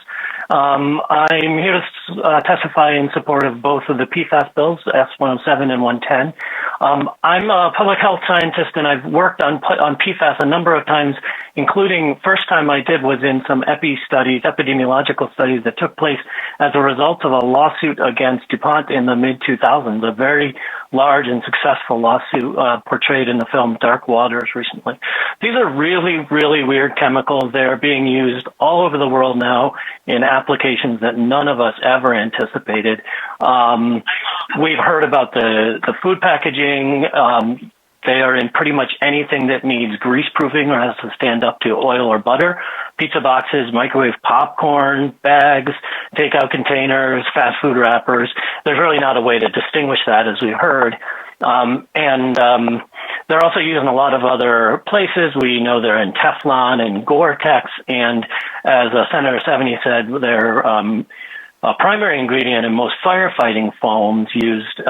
I'm here to testify in support of both of the PFAS bills, S-107 and 110. I'm a public health scientist, and I've worked on PFAS a number of times, including first time I did was in some epidemiological studies that took place as a result of a lawsuit against DuPont in the mid-2000s, a very large and successful lawsuit portrayed in the film Dark Waters recently. These are really, really weird chemicals. They're being used all over the world now in applications that none of us ever anticipated. We've heard about the food packaging. They are in pretty much anything that needs grease proofing or has to stand up to oil or butter. Pizza boxes, microwave popcorn, bags, takeout containers, fast food wrappers. There's really not a way to distinguish that, as we heard. They're also used in a lot of other places. We know they're in Teflon and Gore-Tex, and as Senator Seveny said, they're a primary ingredient in most firefighting foams used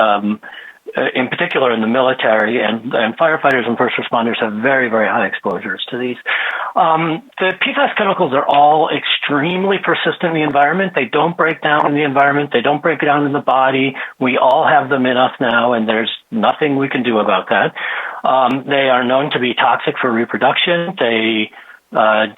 in particular in the military, and firefighters and first responders have very, very high exposures to these. The PFAS chemicals are all extremely persistent in the environment. They don't break down in the environment. They don't break down in the body. We all have them in us now, and there's nothing we can do about that. They are known to be toxic for reproduction. They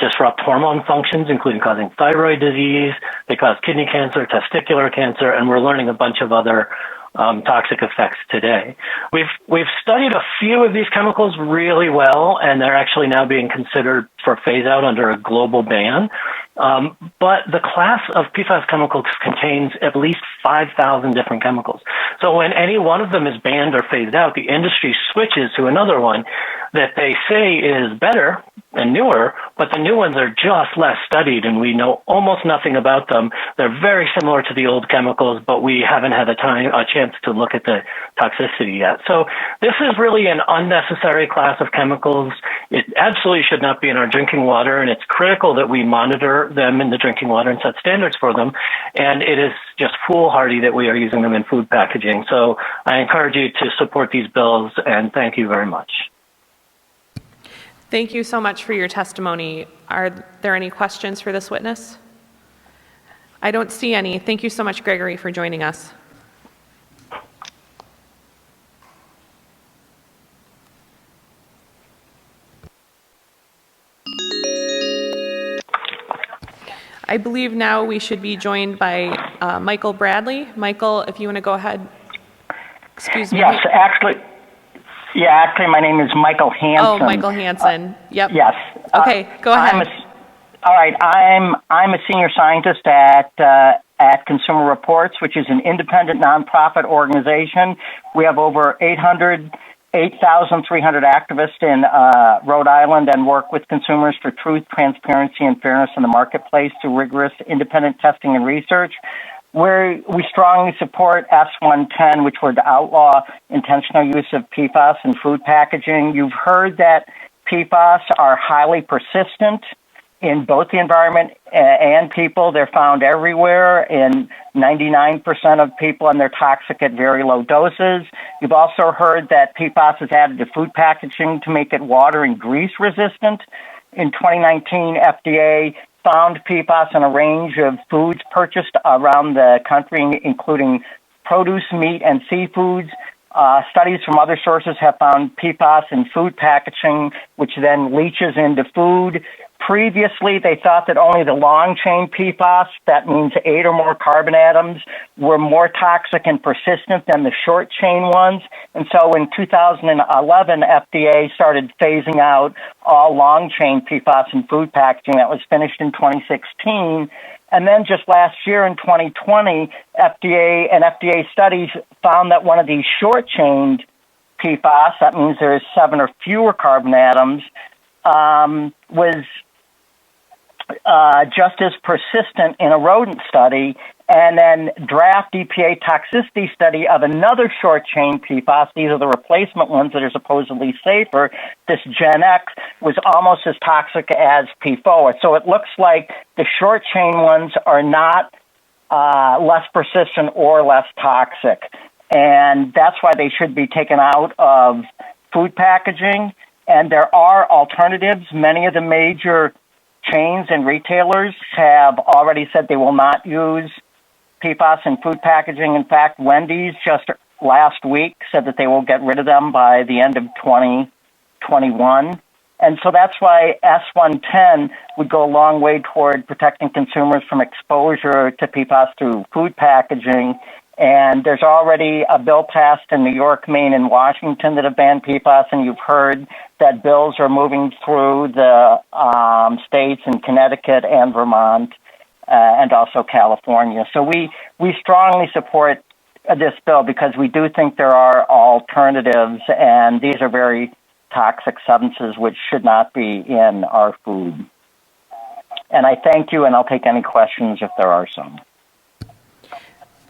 disrupt hormone functions, including causing thyroid disease. They cause kidney cancer, testicular cancer, and we're learning a bunch of other toxic effects today. We've studied a few of these chemicals really well, and they're actually now being considered for phase out under a global ban. But the class of PFAS chemicals contains at least 5,000 different chemicals. So when any one of them is banned or phased out, the industry switches to another one that they say is better and newer, but the new ones are just less studied, and we know almost nothing about them. They're very similar to the old chemicals, but we haven't had a chance to look at the toxicity yet. So this is really an unnecessary class of chemicals. It absolutely should not be in our drinking water, and it's critical that we monitor them in the drinking water and set standards for them. And it is just foolhardy that we are using them in food packaging. So I encourage you to support these bills, and thank you very much. Thank you so much for your testimony. Are there any questions for this witness? I don't see any. Thank you so much, Gregory, for joining us. I believe now we should be joined by Michael Bradley. Michael, if you want to go ahead. Excuse me. Yes, actually, my name is Michael Hansen. Oh, Michael Hansen. Yep. Yes. Okay, go ahead. All right, I'm a senior scientist at Consumer Reports, which is an independent nonprofit organization. We have over 8,300 activists in Rhode Island and work with consumers for truth, transparency, and fairness in the marketplace through rigorous independent testing and research. We strongly support S110, which would outlaw intentional use of PFAS in food packaging. You've heard that PFAS are highly persistent in both the environment and people. They're found everywhere in 99% of people, and they're toxic at very low doses. You've also heard that PFAS is added to food packaging to make it water and grease resistant. In 2019, FDA found PFAS in a range of foods purchased around the country, including produce, meat, and seafoods. Studies from other sources have found PFAS in food packaging, which then leaches into food. Previously, they thought that only the long-chain PFAS, that means 8 or more carbon atoms, were more toxic and persistent than the short-chain ones. And so in 2011, FDA started phasing out all long-chain PFAS in food packaging. That was finished in 2016. And then just last year in 2020, FDA studies found that one of these short-chained PFAS, that means there's 7 or fewer carbon atoms, was just as persistent in a rodent study. And then draft EPA toxicity study of another short-chain PFAS, these are the replacement ones that are supposedly safer, this Gen X, was almost as toxic as PFOA. So it looks like the short-chain ones are not less persistent or less toxic. And that's why they should be taken out of food packaging. And there are alternatives. Many of the major chains and retailers have already said they will not use PFAS in food packaging. In fact, Wendy's just last week said that they will get rid of them by the end of 2021. And so that's why S110 would go a long way toward protecting consumers from exposure to PFAS through food packaging. And there's already a bill passed in New York, Maine, and Washington that have banned PFAS, and you've heard that bills are moving through the states in Connecticut and Vermont and also California. So we strongly support this bill because we do think there are alternatives, and these are very toxic substances which should not be in our food. And I thank you, and I'll take any questions if there are some.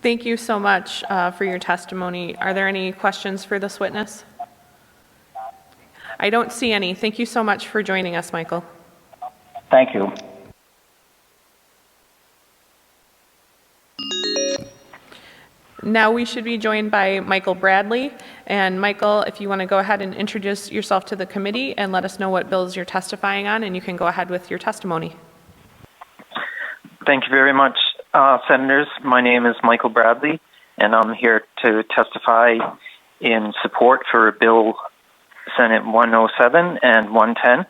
Thank you so much for your testimony. Are there any questions for this witness? I don't see any. Thank you so much for joining us, Michael. Thank you. Now we should be joined by Michael Bradley. And Michael, if you want to go ahead and introduce yourself to the committee and let us know what bills you're testifying on, and you can go ahead with your testimony. Thank you very much, Senators. My name is Michael Bradley, and I'm here to testify in support for Bill Senate 107 and 110.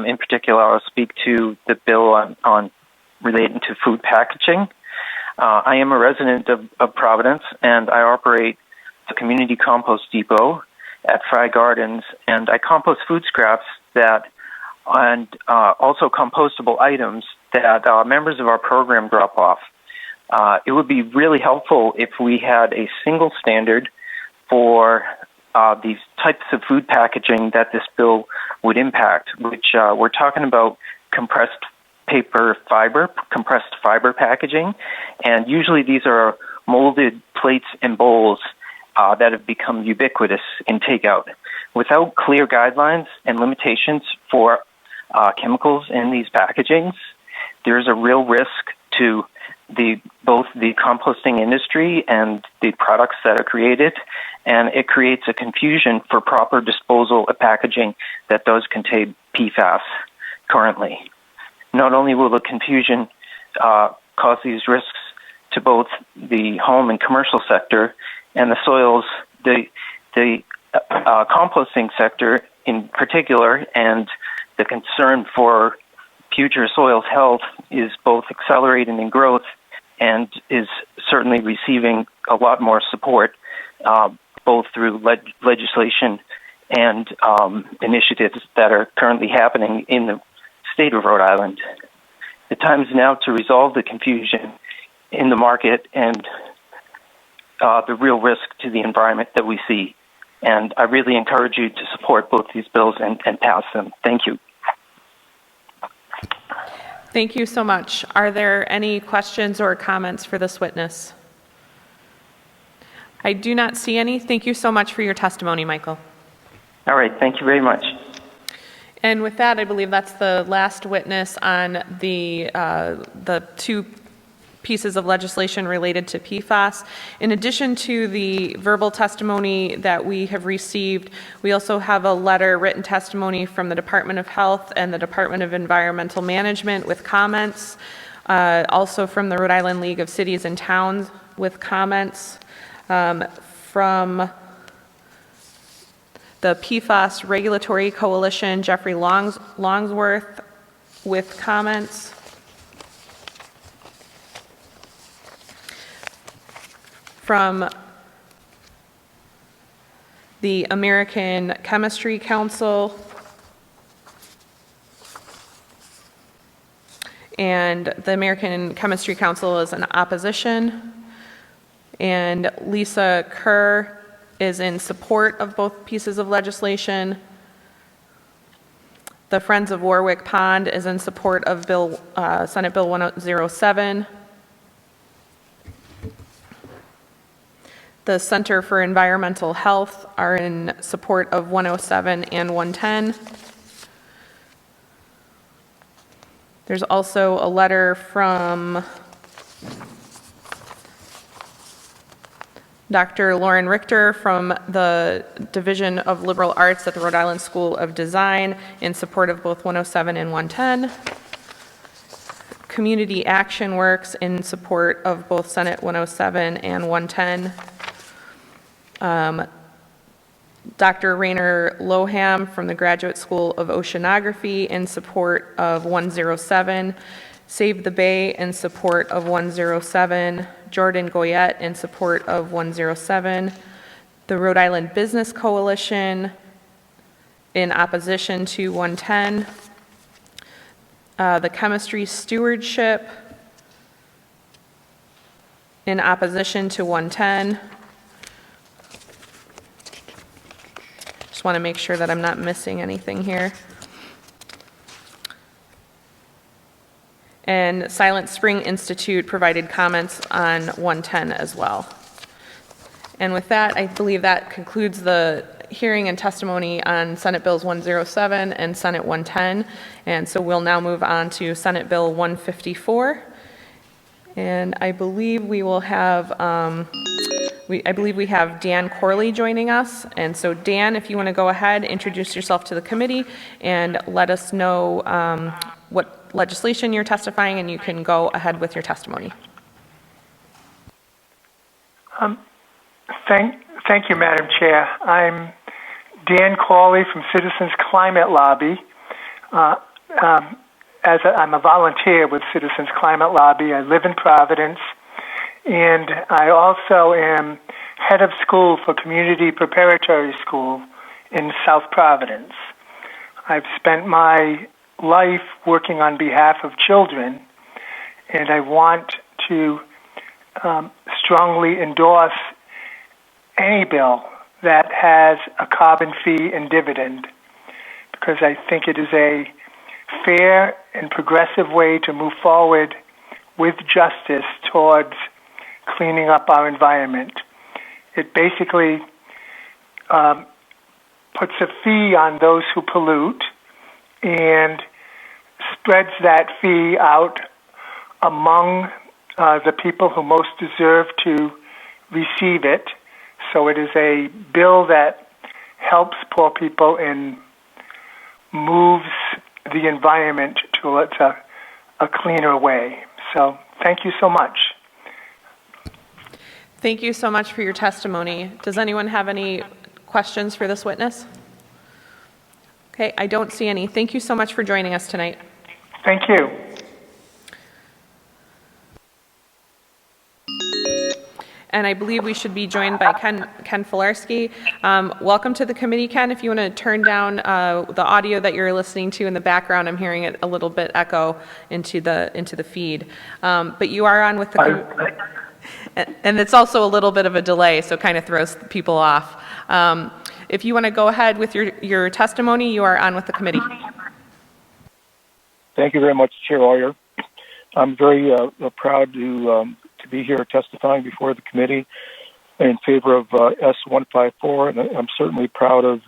In particular, I'll speak to the bill on relating to food packaging. I am a resident of Providence, and I operate a community compost depot at Fry Gardens, and I compost food scraps and also compostable items that members of our program drop off. It would be really helpful if we had a single standard for these types of food packaging that this bill would impact, which we're talking about compressed fiber packaging, and usually these are molded plates and bowls that have become ubiquitous in takeout. Without clear guidelines and limitations for chemicals in these packagings, there's a real risk to both the composting industry and the products that are created, and it creates a confusion for proper disposal of packaging that does contain PFAS currently. Not only will the confusion cause these risks to both the home and commercial sector and the soils, the composting sector in particular, and the concern for future soils health is both accelerating in growth and is certainly receiving a lot more support, both through legislation and initiatives that are currently happening in the state of Rhode Island. The time is now to resolve the confusion in the market and the real risk to the environment that we see. And I really encourage you to support both these bills and pass them. Thank you. Thank you so much. Are there any questions or comments for this witness? I do not see any. Thank you so much for your testimony, Michael. All right. Thank you very much. And with that, I believe that's the last witness on the two pieces of legislation related to PFAS. In addition to the verbal testimony that we have received, we also have a written testimony from the Department of Health and the Department of Environmental Management with comments, also from the Rhode Island League of Cities and Towns with comments, from the PFAS Regulatory Coalition, Jeffrey Longsworth with comments, from the American Chemistry Council, and the American Chemistry Council is in opposition, and Lisa Kerr is in support of both pieces of legislation. The Friends of Warwick Pond is in support of Senate Bill 107. The Center for Environmental Health are in support of 107 and 110. There's also a letter from Dr. Lauren Richter from the Division of Liberal Arts at the Rhode Island School of Design in support of both 107 and 110. Community Action Works in support of both Senate 107 and 110. Dr. Rainer Loham from the Graduate School of Oceanography in support of 107. Save the Bay in support of 107. Jordan Goyette in support of 107. The Rhode Island Business Coalition in opposition to 110. The Chemistry Stewardship in opposition to 110. Just want to make sure that I'm not missing anything here. And Silent Spring Institute provided comments on 110 as well. And with that, I believe that concludes the hearing and testimony on Senate Bills 107 and Senate 110. And so we'll now move on to Senate Bill 154. And I believe we will have, I believe we have Dan Corley joining us. And so Dan, if you want to go ahead, introduce yourself to the committee and let us know what legislation you're testifying, and you can go ahead with your testimony. Thank you, Madam Chair. I'm Dan Corley from Citizens Climate Lobby. I'm a volunteer with Citizens Climate Lobby. I live in Providence, and I also am head of school for Community Preparatory School in South Providence. I've spent my life working on behalf of children, and I want to strongly endorse any bill that has a carbon fee and dividend, because I think it is a fair and progressive way to move forward with justice towards cleaning up our environment. It basically puts a fee on those who pollute and spreads that fee out among the people who most deserve to receive it. So it is a bill that helps poor people and moves the environment towards a cleaner way. So thank you so much. Thank you so much for your testimony. Does anyone have any questions for this witness? Okay, I don't see any. Thank you so much for joining us tonight. Thank you. And I believe we should be joined by Ken Filarski. Welcome to the committee, Ken. If you want to turn down the audio that you're listening to in the background, I'm hearing it a little bit echo into the feed. But you are on with the and it's also a little bit of a delay, so it kind of throws people off. If you want to go ahead with your testimony, you are on with the committee. Thank you very much, Chair Oyer. I'm very proud to be here testifying before the committee in favor of S-154, and I'm certainly proud of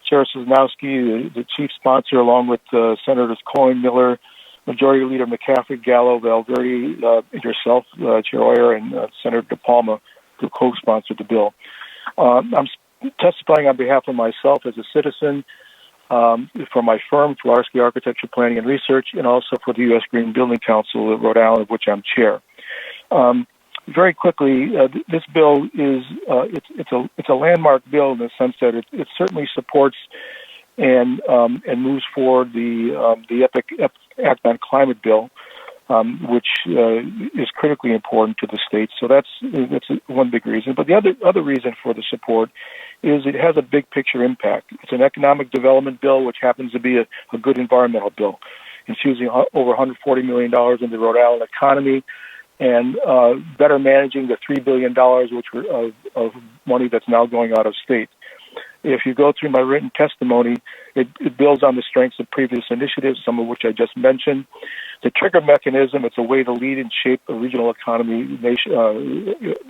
Chair Sosnowski, the chief sponsor, along with Senators Cohen, Miller, Majority Leader McCaffrey, Gallo, Valverde, yourself, Chair Oyer, and Senator DePalma, who co-sponsored the bill. I'm testifying on behalf of myself as a citizen, for my firm, Filarski Architecture Planning and Research, and also for the U.S. Green Building Council of Rhode Island, of which I'm chair. Very quickly, this bill is it's a landmark bill in the sense that it certainly supports and moves forward the EPIC Act on Climate bill, which is critically important to the state. So that's one big reason. But the other reason for the support is it has a big picture impact. It's an economic development bill, which happens to be a good environmental bill, infusing over $140 million into the Rhode Island economy, and better managing the $3 billion of money that's now going out of state. If you go through my written testimony, it builds on the strengths of previous initiatives, some of which I just mentioned. The trigger mechanism, it's a way to lead and shape a regional economy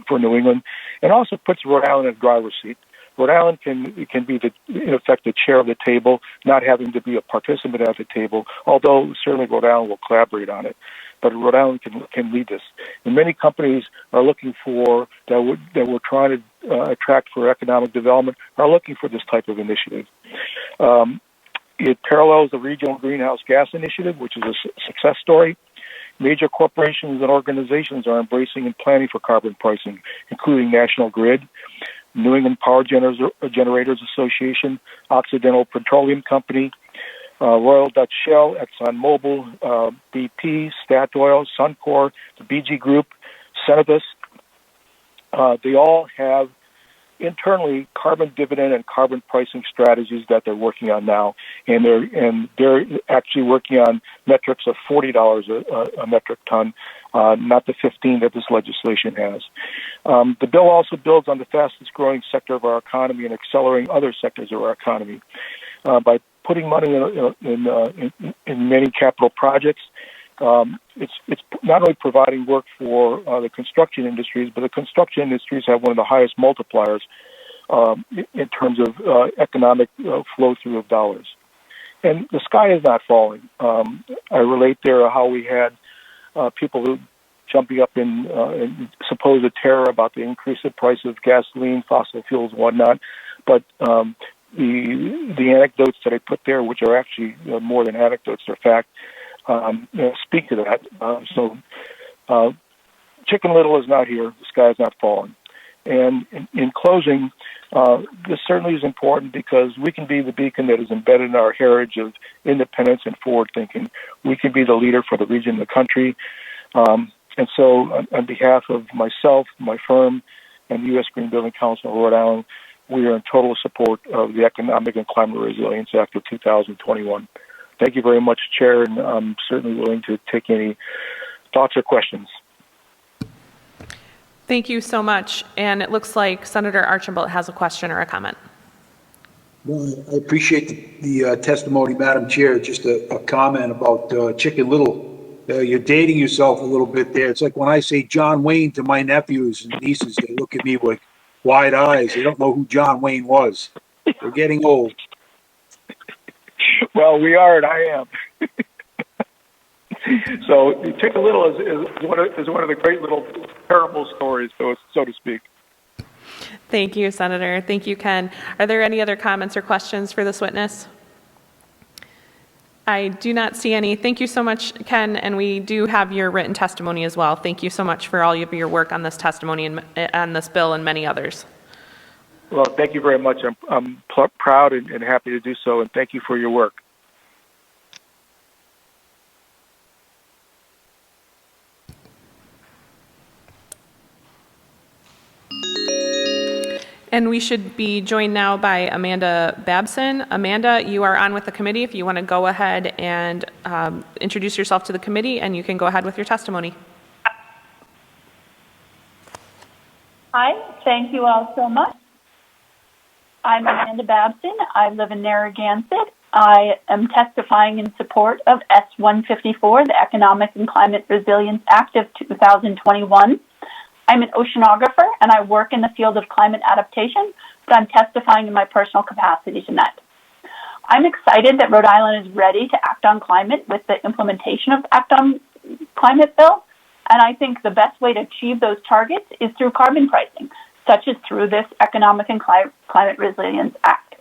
for New England, and also puts Rhode Island in a driver's seat. Rhode Island can be, in effect, the chair of the table, not having to be a participant at the table, although certainly Rhode Island will collaborate on it. But Rhode Island can lead this. And many companies are looking for, that we're trying to attract for economic development, are looking for this type of initiative. It parallels the Regional Greenhouse Gas Initiative, which is a success story. Major corporations and organizations are embracing and planning for carbon pricing, including National Grid, New England Power Generators Association, Occidental Petroleum Company, Royal Dutch Shell, ExxonMobil, BP, Statoil, Suncor, the BG Group, Cenovus. They all have internally carbon dividend and carbon pricing strategies that they're working on now, and they're actually working on metrics of $40 a metric ton, not the 15 that this legislation has. The bill also builds on the fastest growing sector of our economy and accelerating other sectors of our economy by putting money in many capital projects. It's not only providing work for the construction industries, but the construction industries have one of the highest multipliers in terms of economic flow through of dollars. And the sky is not falling. I relate there how we had people who jumping up in supposed terror about the increase in price of gasoline, fossil fuels, and whatnot. But the anecdotes that I put there, which are actually more than anecdotes, they're fact, speak to that. Chicken Little is not here. The sky is not falling. And in closing, this certainly is important because we can be the beacon that is embedded in our heritage of independence and forward thinking. We can be the leader for the region and the country. And so on behalf of myself, my firm, and the U.S. Green Building Council of Rhode Island, we are in total support of the Economic and Climate Resilience Act of 2021. Thank you very much, Chair, and I'm certainly willing to take any thoughts or questions. Thank you so much. And it looks like Senator Archambault has a question or a comment. Well, I appreciate the testimony, Madam Chair. Just a comment about Chicken Little. You're dating yourself a little bit there. It's like when I say John Wayne to my nephews and nieces, they look at me with wide eyes. They don't know who John Wayne was. They're getting old. Well, we are, and I am. So, Chicken Little is one of the great little parable stories, so to speak. Thank you, Senator. Thank you, Ken. Are there any other comments or questions for this witness? I do not see any. Thank you so much, Ken, and we do have your written testimony as well. Thank you so much for all of your work on this testimony and on this bill and many others. Well, thank you very much. I'm proud and happy to do so, and thank you for your work. And we should be joined now by Amanda Babson. Amanda, you are on with the committee. If you want to go ahead and introduce yourself to the committee, and you can go ahead with your testimony. Hi, thank you all so much. I'm Amanda Babson. I live in Narragansett. I am testifying in support of S-154, the Economic and Climate Resilience Act of 2021. I'm an oceanographer, and I work in the field of climate adaptation, but I'm testifying in my personal capacity tonight. I'm excited that Rhode Island is ready to act on climate with the implementation of Act on Climate Bill, and I think the best way to achieve those targets is through carbon pricing, such as through this Economic and Climate Resilience Act.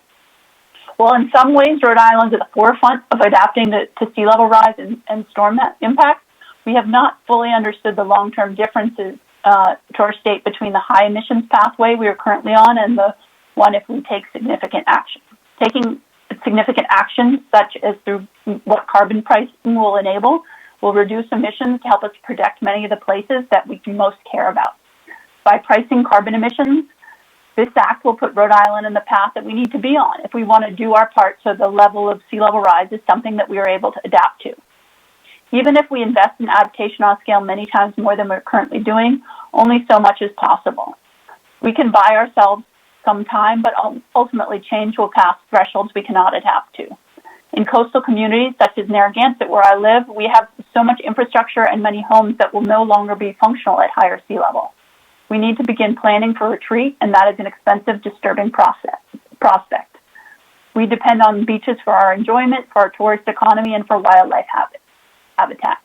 Well, in some ways, Rhode Island's at the forefront of adapting to sea level rise and storm impacts. We have not fully understood the long-term differences to our state between the high emissions pathway we are currently on and the one if we take significant action. Taking significant action, such as through what carbon pricing will enable, will reduce emissions to help us protect many of the places that we most care about. By pricing carbon emissions, this act will put Rhode Island in the path that we need to be on if we want to do our part so the level of sea level rise is something that we are able to adapt to. Even if we invest in adaptation on scale many times more than we're currently doing, only so much is possible. We can buy ourselves some time, but ultimately change will pass thresholds we cannot adapt to. In coastal communities such as Narragansett, where I live, we have so much infrastructure and many homes that will no longer be functional at higher sea level. We need to begin planning for retreat, and that is an expensive, disturbing prospect. We depend on beaches for our enjoyment, for our tourist economy, and for wildlife habitat.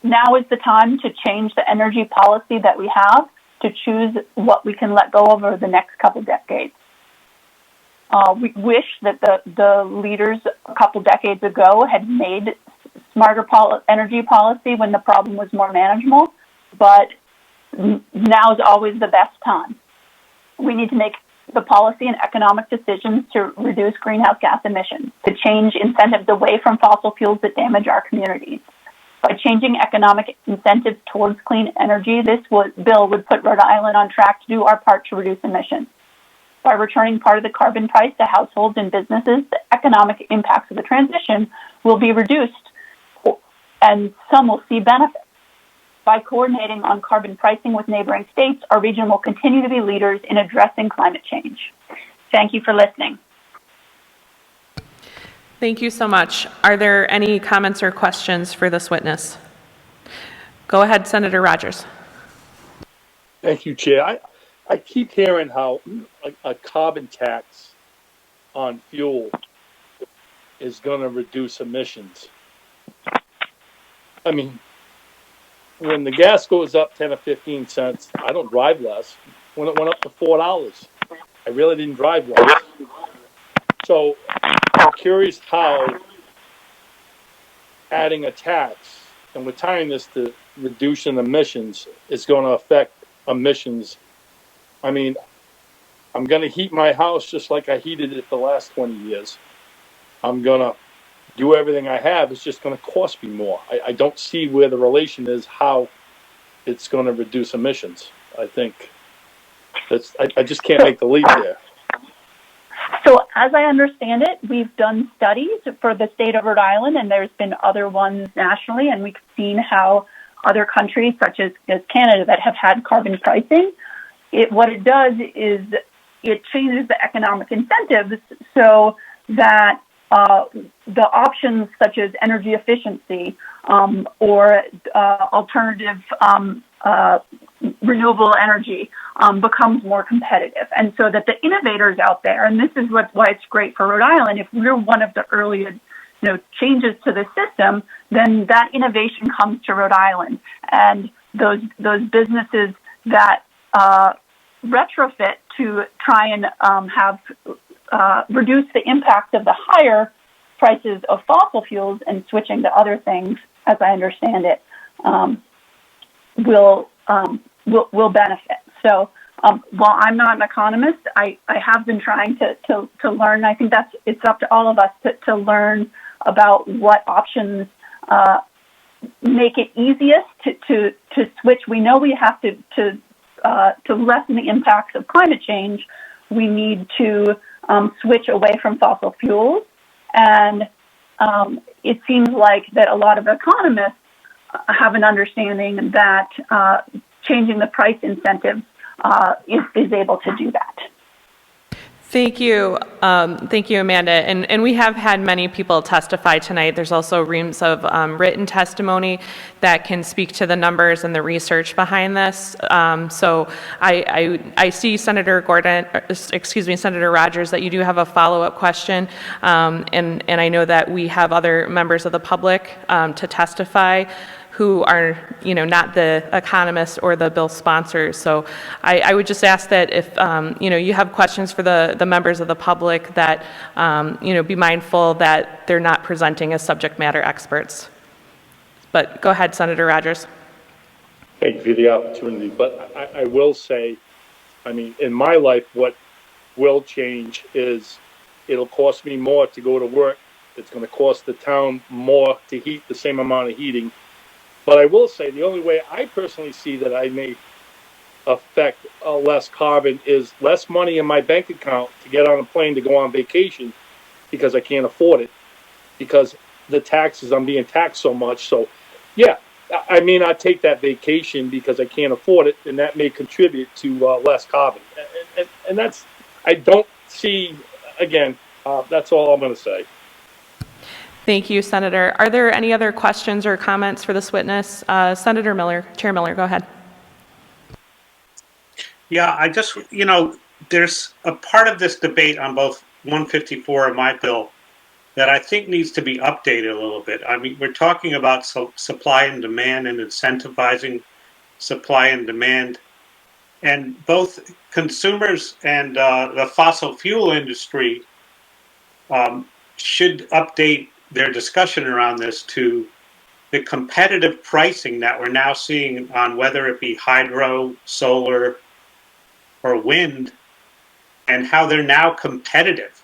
Now is the time to change the energy policy that we have to choose what we can let go of over the next couple decades. We wish that the leaders a couple decades ago had made smarter energy policy when the problem was more manageable, but now is always the best time. We need to make the policy and economic decisions to reduce greenhouse gas emissions, to change incentives away from fossil fuels that damage our communities. By changing economic incentives towards clean energy, this bill would put Rhode Island on track to do our part to reduce emissions. By returning part of the carbon price to households and businesses, the economic impacts of the transition will be reduced, and some will see benefits. By coordinating on carbon pricing with neighboring states, our region will continue to be leaders in addressing climate change. Thank you for listening. Thank you so much. Are there any comments or questions for this witness? Go ahead, Senator Rogers. Thank you, Chair. I keep hearing how a carbon tax on fuel is going to reduce emissions. I mean, when the gas goes up 10 or 15 cents, I don't drive less. When it went up to $4, I really didn't drive less. So I'm curious how adding a tax, and we're tying this to reducing emissions, is going to affect emissions. I mean, I'm going to heat my house just like I heated it the last 20 years. I'm going to do everything I have. It's just going to cost me more. I don't see where the relation is, how it's going to reduce emissions. I think I just can't make the leap there. So as I understand it, we've done studies for the state of Rhode Island, and there's been other ones nationally, and we've seen how other countries, such as Canada, that have had carbon pricing, what it does is it changes the economic incentives so that the options such as energy efficiency or alternative renewable energy becomes more competitive. And so that the innovators out there, and this is why it's great for Rhode Island, if we're one of the early changes to the system, then that innovation comes to Rhode Island. And those businesses that retrofit to try and reduce the impact of the higher prices of fossil fuels and switching to other things, as I understand it, will benefit. So while I'm not an economist, I have been trying to learn. I think it's up to all of us to learn about what options make it easiest to switch. We know we have to lessen the impacts of climate change. We need to switch away from fossil fuels, and it seems like that a lot of economists have an understanding that changing the price incentives is able to do that. Thank you, Amanda. And we have had many people testify tonight. There's also reams of written testimony that can speak to the numbers and the research behind this. So I see Senator Rogers, that you do have a follow-up question, and I know that we have other members of the public to testify who are, not the economists or the bill sponsors. So I would just ask that if, you have questions for the members of the public, that, be mindful that they're not presenting as subject matter experts. But go ahead, Senator Rogers. Thank you for the opportunity. But I will say, in my life, what will change is it'll cost me more to go to work. It's going to cost the town more to heat the same amount of heating. But I will say the only way I personally see that I may affect less carbon is less money in my bank account to get on a plane to go on vacation because I can't afford it, because the taxes, I'm being taxed so much. So, yeah, I may not take that vacation because I can't afford it, and that may contribute to less carbon. And that's, I don't see, again, that's all I'm going to say. Thank you, Senator. Are there any other questions or comments for this witness? Senator Miller, Chair Miller, go ahead. Yeah, I just, there's a part of this debate on both 154 and my bill that I think needs to be updated a little bit. We're talking about supply and demand and incentivizing supply and demand. And both consumers and the fossil fuel industry should update their discussion around this to the competitive pricing that we're now seeing on whether it be hydro, solar, or wind, and how they're now competitive.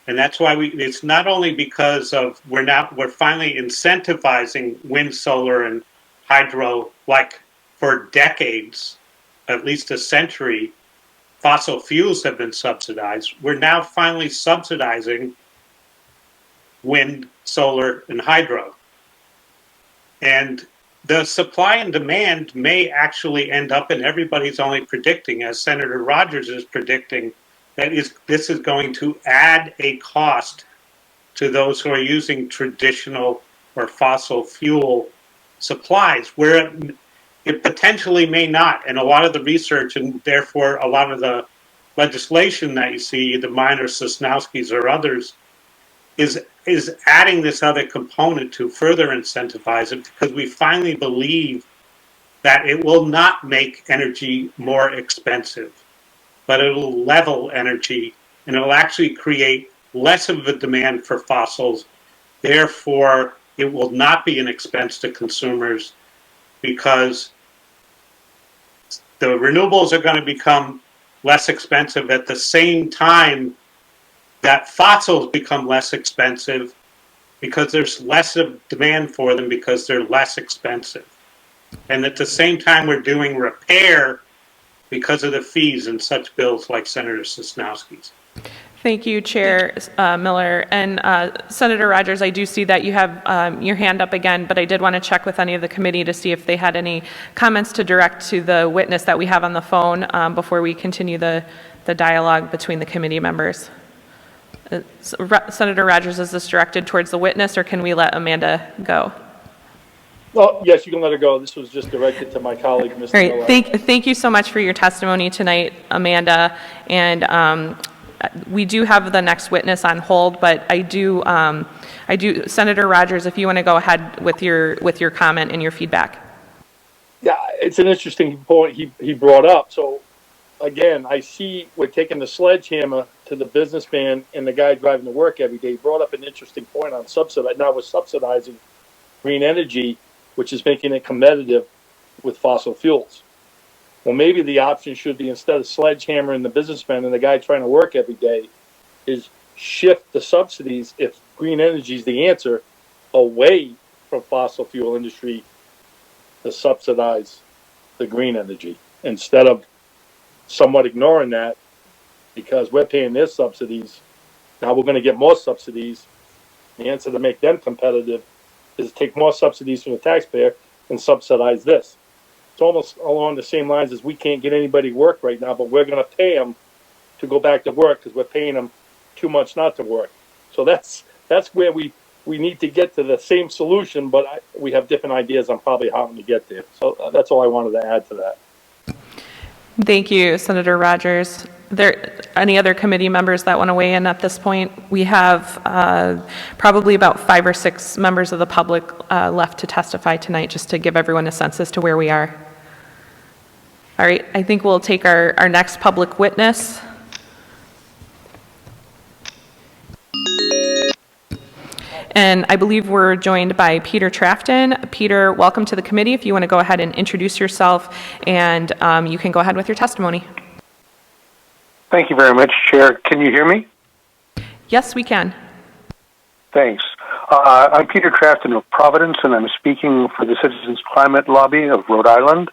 And that's why it's not only because of we're finally incentivizing wind, solar, and hydro, like for decades, at least a century, fossil fuels have been subsidized. We're now finally subsidizing wind, solar, and hydro. And the supply and demand may actually end up, and everybody's only predicting, as Senator Rogers is predicting, that this is going to add a cost to those who are using traditional or fossil fuel supplies, where it potentially may not. And a lot of the research, and therefore a lot of the legislation that you see, the Minor, Sosnowski's, or others, is is adding this other component to further incentivize it, because we finally believe that it will not make energy more expensive, but it will level energy, and it will actually create less of a demand for fossils. Therefore, it will not be an expense to consumers, because the renewables are going to become less expensive at the same time that fossils become less expensive, because there's less of demand for them because they're less expensive. And at the same time, we're doing repair because of the fees in such bills like Senator Sosnowski's. Thank you, Chair Miller. And Senator Rogers, I do see that you have your hand up again, but I did want to check with any of the committee to see if they had any comments to direct to the witness that we have on the phone before we continue the dialogue between the committee members. Senator Rogers, is this directed towards the witness, or can we let Amanda go? Well, yes, you can let her go. This was just directed to my colleague, Mr. All Miller. right. Thank you so much for your testimony tonight, Amanda. And we do have the next witness on hold, but I do, Senator Rogers, if you want to go ahead with your comment and your feedback. Yeah, it's an interesting point he brought up. So, again, I see we're taking the sledgehammer to the businessman and the guy driving to work every day. He brought up an interesting point on subsidy. Now we're subsidizing green energy, which is making it competitive with fossil fuels. Well, maybe the option should be, instead of sledgehammering the businessman and the guy trying to work every day, is shift the subsidies, if green energy is the answer, away from fossil fuel industry to subsidize the green energy, instead of somewhat ignoring that because we're paying their subsidies. Now we're going to get more subsidies. The answer to make them competitive is take more subsidies from the taxpayer and subsidize this. It's almost along the same lines as we can't get anybody to work right now, but we're going to pay them to go back to work because we're paying them too much not to work. So that's where we need to get to the same solution, but we have different ideas on probably how to get there. So that's all I wanted to add to that. Thank you, Senator Rogers. There any other committee members that want to weigh in at this point? We have probably about 5 or 6 members of the public left to testify tonight, just to give everyone a sense as to where we are. All right, I think we'll take our next public witness. And I believe we're joined by Peter Trafton. Peter, welcome to the committee. If you want to go ahead and introduce yourself, and you can go ahead with your testimony. Thank you very much, Chair. Can you hear me? Yes, we can. Thanks. I'm Peter Trafton of Providence, and I'm speaking for the Citizens Climate Lobby of Rhode Island.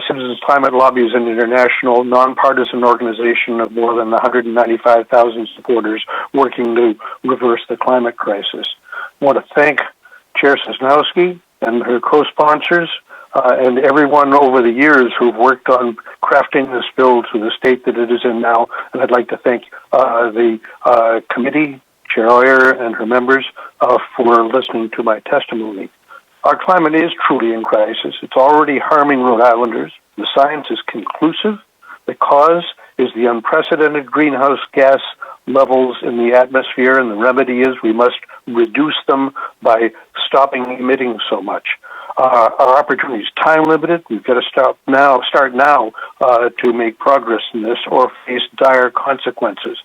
Citizens Climate Lobby is an international, nonpartisan organization of more than 195,000 supporters working to reverse the climate crisis. I want to thank Chair Sosnowski and her co-sponsors and everyone over the years who've worked on crafting this bill to the state that it is in now. And I'd like to thank the committee, Chair Oyer and her members, for listening to my testimony. Our climate is truly in crisis. It's already harming Rhode Islanders. The science is conclusive. The cause is the unprecedented greenhouse gas levels in the atmosphere, and the remedy is we must reduce them by stopping emitting so much. Our opportunity is time limited. We've got to start now to make progress in this, or face dire consequences.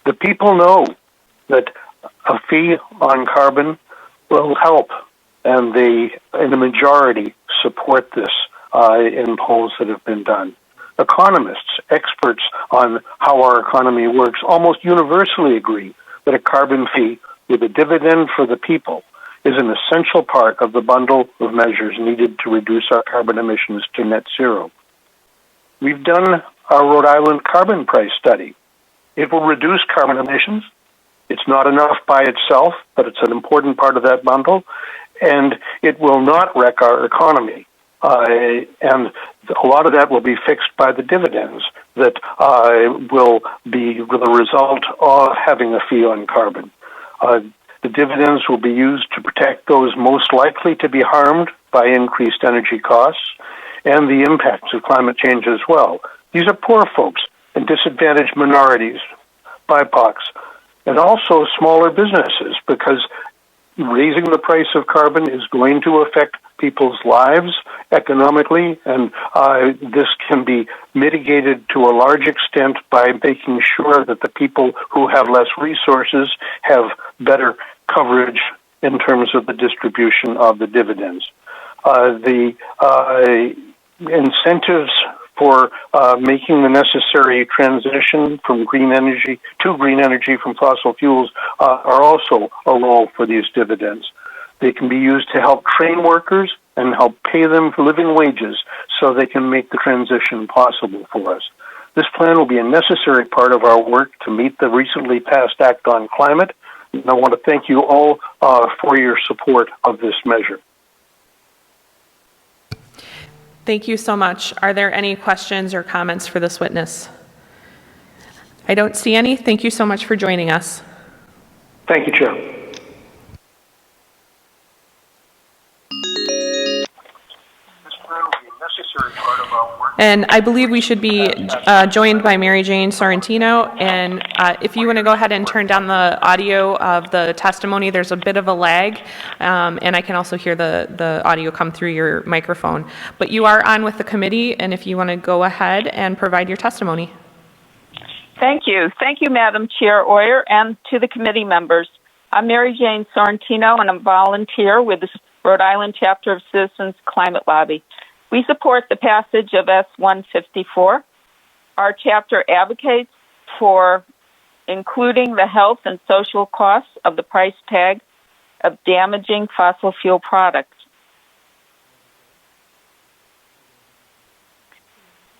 The people know that a fee on carbon will help, and in the majority support this in polls that have been done. Economists, experts on how our economy works, almost universally agree that a carbon fee with a dividend for the people is an essential part of the bundle of measures needed to reduce our carbon emissions to net zero. We've done our Rhode Island carbon price study. It will reduce carbon emissions. It's not enough by itself, but it's an important part of that bundle, and it will not wreck our economy. And a lot of that will be fixed by the dividends that will be the result of having a fee on carbon. The dividends will be used to protect those most likely to be harmed by increased energy costs and the impacts of climate change as well. These are poor folks and disadvantaged minorities, BIPOCs, and also smaller businesses, because raising the price of carbon is going to affect people's lives economically, and this can be mitigated to a large extent by making sure that the people who have less resources have better coverage in terms of the distribution of the dividends. The incentives for making the necessary transition from green energy from fossil fuels are also a role for these dividends. They can be used to help train workers and help pay them for living wages so they can make the transition possible for us. This plan will be a necessary part of our work to meet the recently passed Act on Climate, and I want to thank you all for your support of this measure. Thank you so much. Are there any questions or comments for this witness? I don't see any. Thank you so much for joining us. Thank you, Chair. And I believe we should be joined by Mary Jane Sorrentino. And if you want to go ahead and turn down the audio of the testimony, there's a bit of a lag. And I can also hear the audio come through your microphone. But you are on with the committee, and if you want to go ahead and provide your testimony. Thank you. Thank you, Madam Chair Oyer, and to the committee members. I'm Mary Jane Sorrentino, and I'm a volunteer with the Rhode Island chapter of Citizens Climate Lobby. We support the passage of S-154. Our chapter advocates for including the health and social costs of the price tag of damaging fossil fuel products.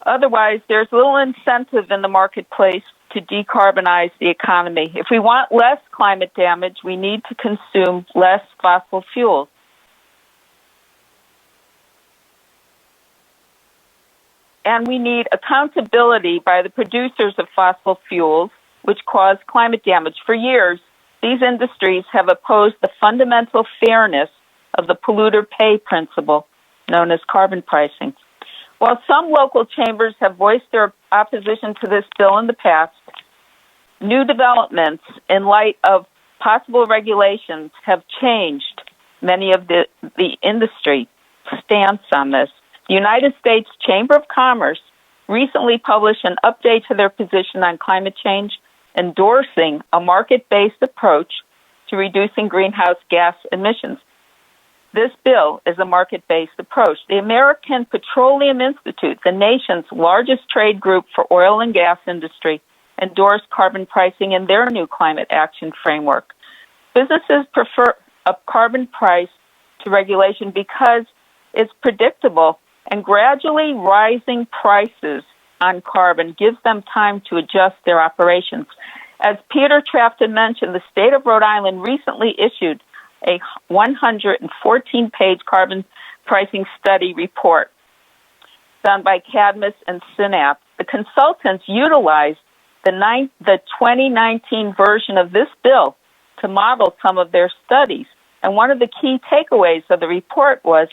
Otherwise, there's little incentive in the marketplace to decarbonize the economy. If we want less climate damage, we need to consume less fossil fuels. And we need accountability by the producers of fossil fuels, which cause climate damage. For years, these industries have opposed the fundamental fairness of the polluter pay principle, known as carbon pricing. While some local chambers have voiced their opposition to this bill in the past, new developments in light of possible regulations have changed many of the industry stance on this. The United States Chamber of Commerce recently published an update to their position on climate change, endorsing a market-based approach to reducing greenhouse gas emissions. This bill is a market-based approach. The American Petroleum Institute, the nation's largest trade group for oil and gas industry, endorsed carbon pricing in their new climate action framework. Businesses prefer a carbon price to regulation because it's predictable, and gradually rising prices on carbon gives them time to adjust their operations. As Peter Trafton mentioned, the state of Rhode Island recently issued a 114-page carbon pricing study report done by Cadmus and Synapse. The consultants utilized the 2019 version of this bill to model some of their studies. And one of the key takeaways of the report was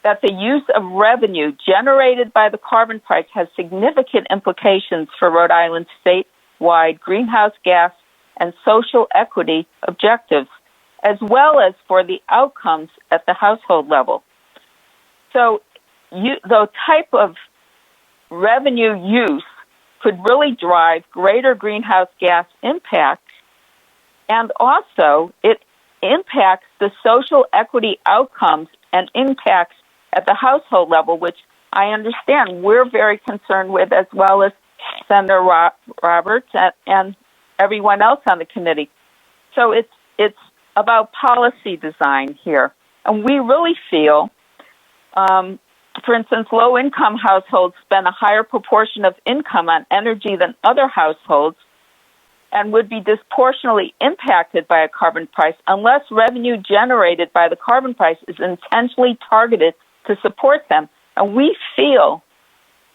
that the use of revenue generated by the carbon price has significant implications for Rhode Island's statewide greenhouse gas and social equity objectives, as well as for the outcomes at the household level. So the type of revenue use could really drive greater greenhouse gas impact, and also it impacts the social equity outcomes and impacts at the household level, which I understand we're very concerned with, as well as Senator Roberts and everyone else on the committee. So it's about policy design here. And we really feel, for instance, low-income households spend a higher proportion of income on energy than other households and would be disproportionately impacted by a carbon price unless revenue generated by the carbon price is intentionally targeted to support them. And we feel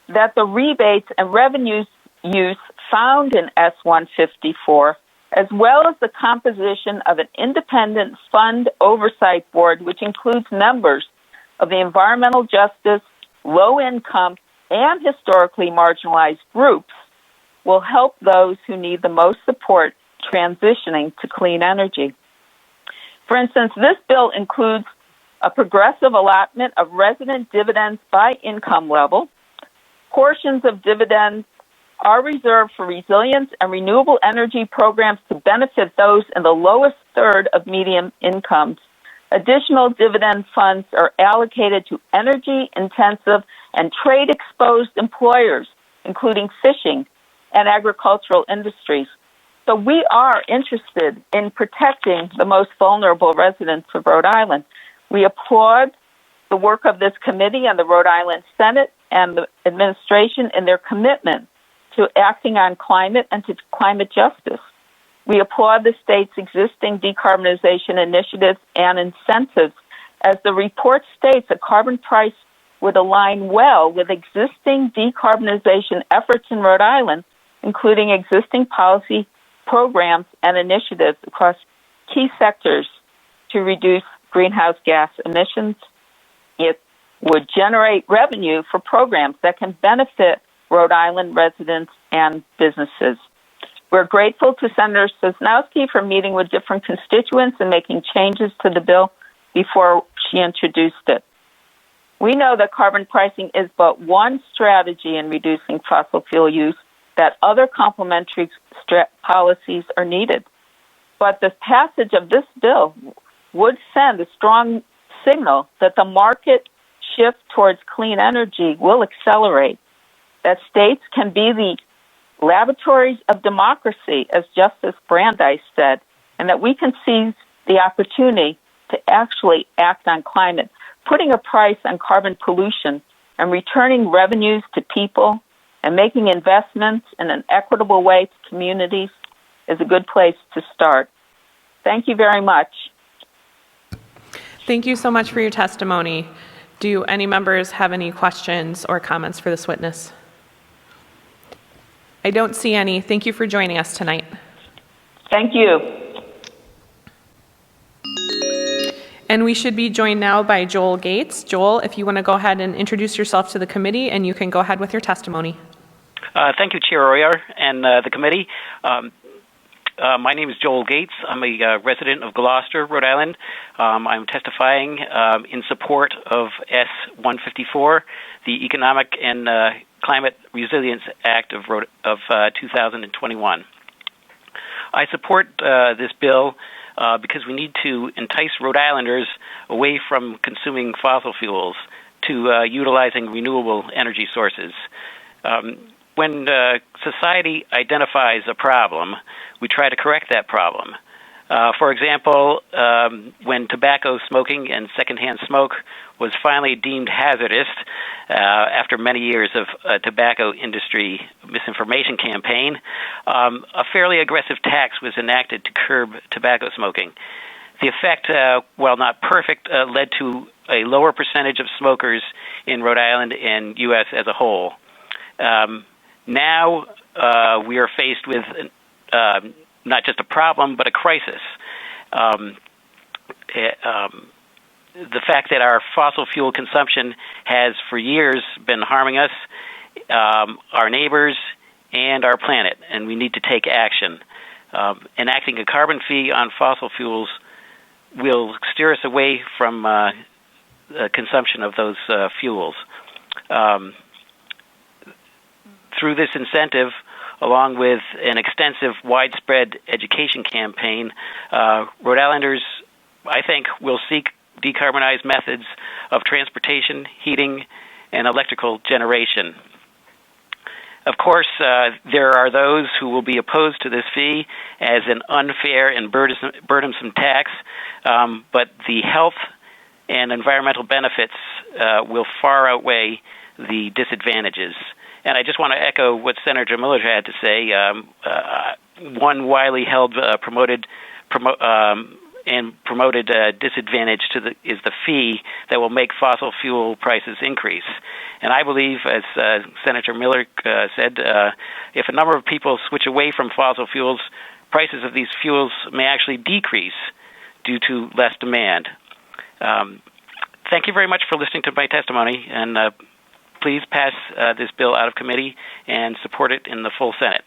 that the rebates and revenues use found in S-154, as well as the composition of an independent fund oversight board, which includes members of the environmental justice, low-income, and historically marginalized groups, will help those who need the most support transitioning to clean energy. For instance, this bill includes a progressive allotment of resident dividends by income level. Portions of dividends are reserved for resilience and renewable energy programs to benefit those in the lowest third of median incomes. Additional dividend funds are allocated to energy-intensive and trade-exposed employers, including fishing and agricultural industries. So we are interested in protecting the most vulnerable residents of Rhode Island. We applaud the work of this committee and the Rhode Island Senate and the administration in their commitment to acting on climate and to climate justice. We applaud the state's existing decarbonization initiatives and incentives. As the report states, a carbon price would align well with existing decarbonization efforts in Rhode Island, including existing policy programs and initiatives across key sectors to reduce greenhouse gas emissions. It would generate revenue for programs that can benefit Rhode Island residents and businesses. We're grateful to Senator Sosnowski for meeting with different constituents and making changes to the bill before she introduced it. We know that carbon pricing is but one strategy in reducing fossil fuel use, that other complementary policies are needed. But the passage of this bill would send a strong signal that the market shift towards clean energy will accelerate, that states can be the laboratories of democracy, as Justice Brandeis said, and that we can seize the opportunity to actually act on climate. Putting a price on carbon pollution and returning revenues to people and making investments in an equitable way to communities is a good place to start. Thank you very much. Thank you so much for your testimony. Do any members have any questions or comments for this witness? I don't see any. Thank you for joining us tonight. Thank you. And we should be joined now by Joel Gates. Joel, if you want to go ahead and introduce yourself to the committee, and you can go ahead with your testimony. Thank you, Chair Oyer and the committee. My name is Joel Gates. I'm a resident of Gloucester, Rhode Island. I'm testifying in support of S-154, the Economic and Climate Resilience Act of 2021. I support this bill because we need to entice Rhode Islanders away from consuming fossil fuels to utilizing renewable energy sources. When society identifies a problem, we try to correct that problem. For example, when tobacco smoking and secondhand smoke was finally deemed hazardous after many years of a tobacco industry misinformation campaign, a fairly aggressive tax was enacted to curb tobacco smoking. The effect, while not perfect, led to a lower percentage of smokers in Rhode Island and U.S. as a whole. Now we are faced with not just a problem, but a crisis. The fact that our fossil fuel consumption has for years been harming us, our neighbors, and our planet, and we need to take action. Enacting a carbon fee on fossil fuels will steer us away from consumption of those fuels. Through this incentive, along with an extensive, widespread education campaign, Rhode Islanders, I think, will seek decarbonized methods of transportation, heating, and electrical generation. Of course, there are those who will be opposed to this fee as an unfair and burdensome tax, but the health and environmental benefits will far outweigh the disadvantages. And I just want to echo what Senator Miller had to say. One widely held promoted disadvantage is the fee that will make fossil fuel prices increase. And I believe, as Senator Miller said, if a number of people switch away from fossil fuels, prices of these fuels may actually decrease due to less demand. Thank you very much for listening to my testimony, and please pass this bill out of committee and support it in the full Senate.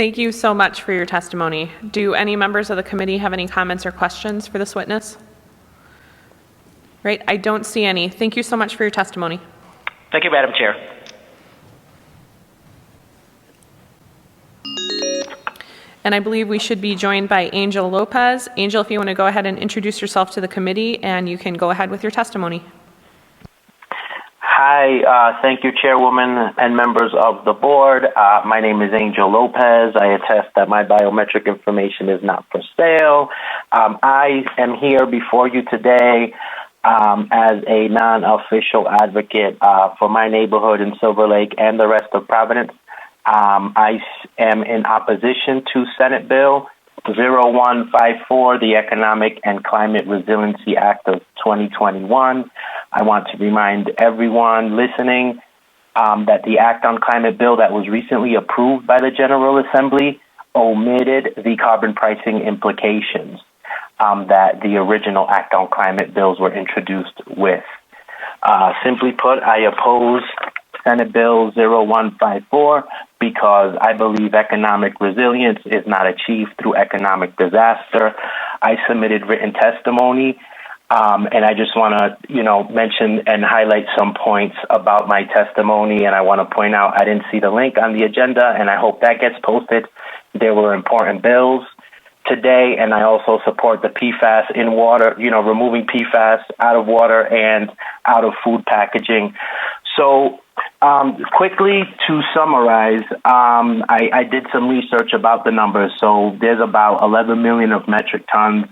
Thank you so much for your testimony. Do any members of the committee have any comments or questions for this witness? Right, I don't see any. Thank you so much for your testimony. Thank you, Madam Chair. And I believe we should be joined by Angel Lopez. Angel, if you want to go ahead and introduce yourself to the committee, and you can go ahead with your testimony. Hi, thank you, Chairwoman and members of the board. My name is Angel Lopez. I attest that my biometric information is not for sale. I am here before you today as a non-official advocate for my neighborhood in Silver Lake and the rest of Providence. I am in opposition to Senate Bill 0154, the Economic and Climate Resiliency Act of 2021. I want to remind everyone listening that the Act on Climate Bill that was recently approved by the General Assembly omitted the carbon pricing implications that the original Act on Climate bills were introduced with. Simply put, I oppose Senate Bill 0154 because I believe economic resilience is not achieved through economic disaster. I submitted written testimony, and I just want to, mention and highlight some points about my testimony. And I want to point out I didn't see the link on the agenda, and I hope that gets posted. There were important bills today, and I also support the PFAS in water, removing PFAS out of water and out of food packaging. So quickly to summarize, I did some research about the numbers. So there's about 11 million of metric tons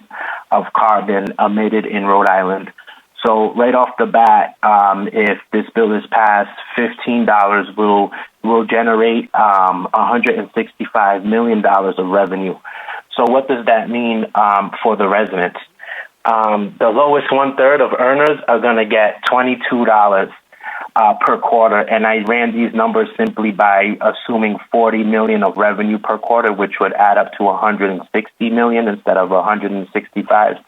of carbon emitted in Rhode Island. So right off the bat, if this bill is passed, $15 will generate $165 million of revenue. So what does that mean for the residents? The lowest 1/3 of earners are going to get $22 per quarter, and I ran these numbers simply by assuming 40 million of revenue per quarter, which would add up to 160 million instead of 165.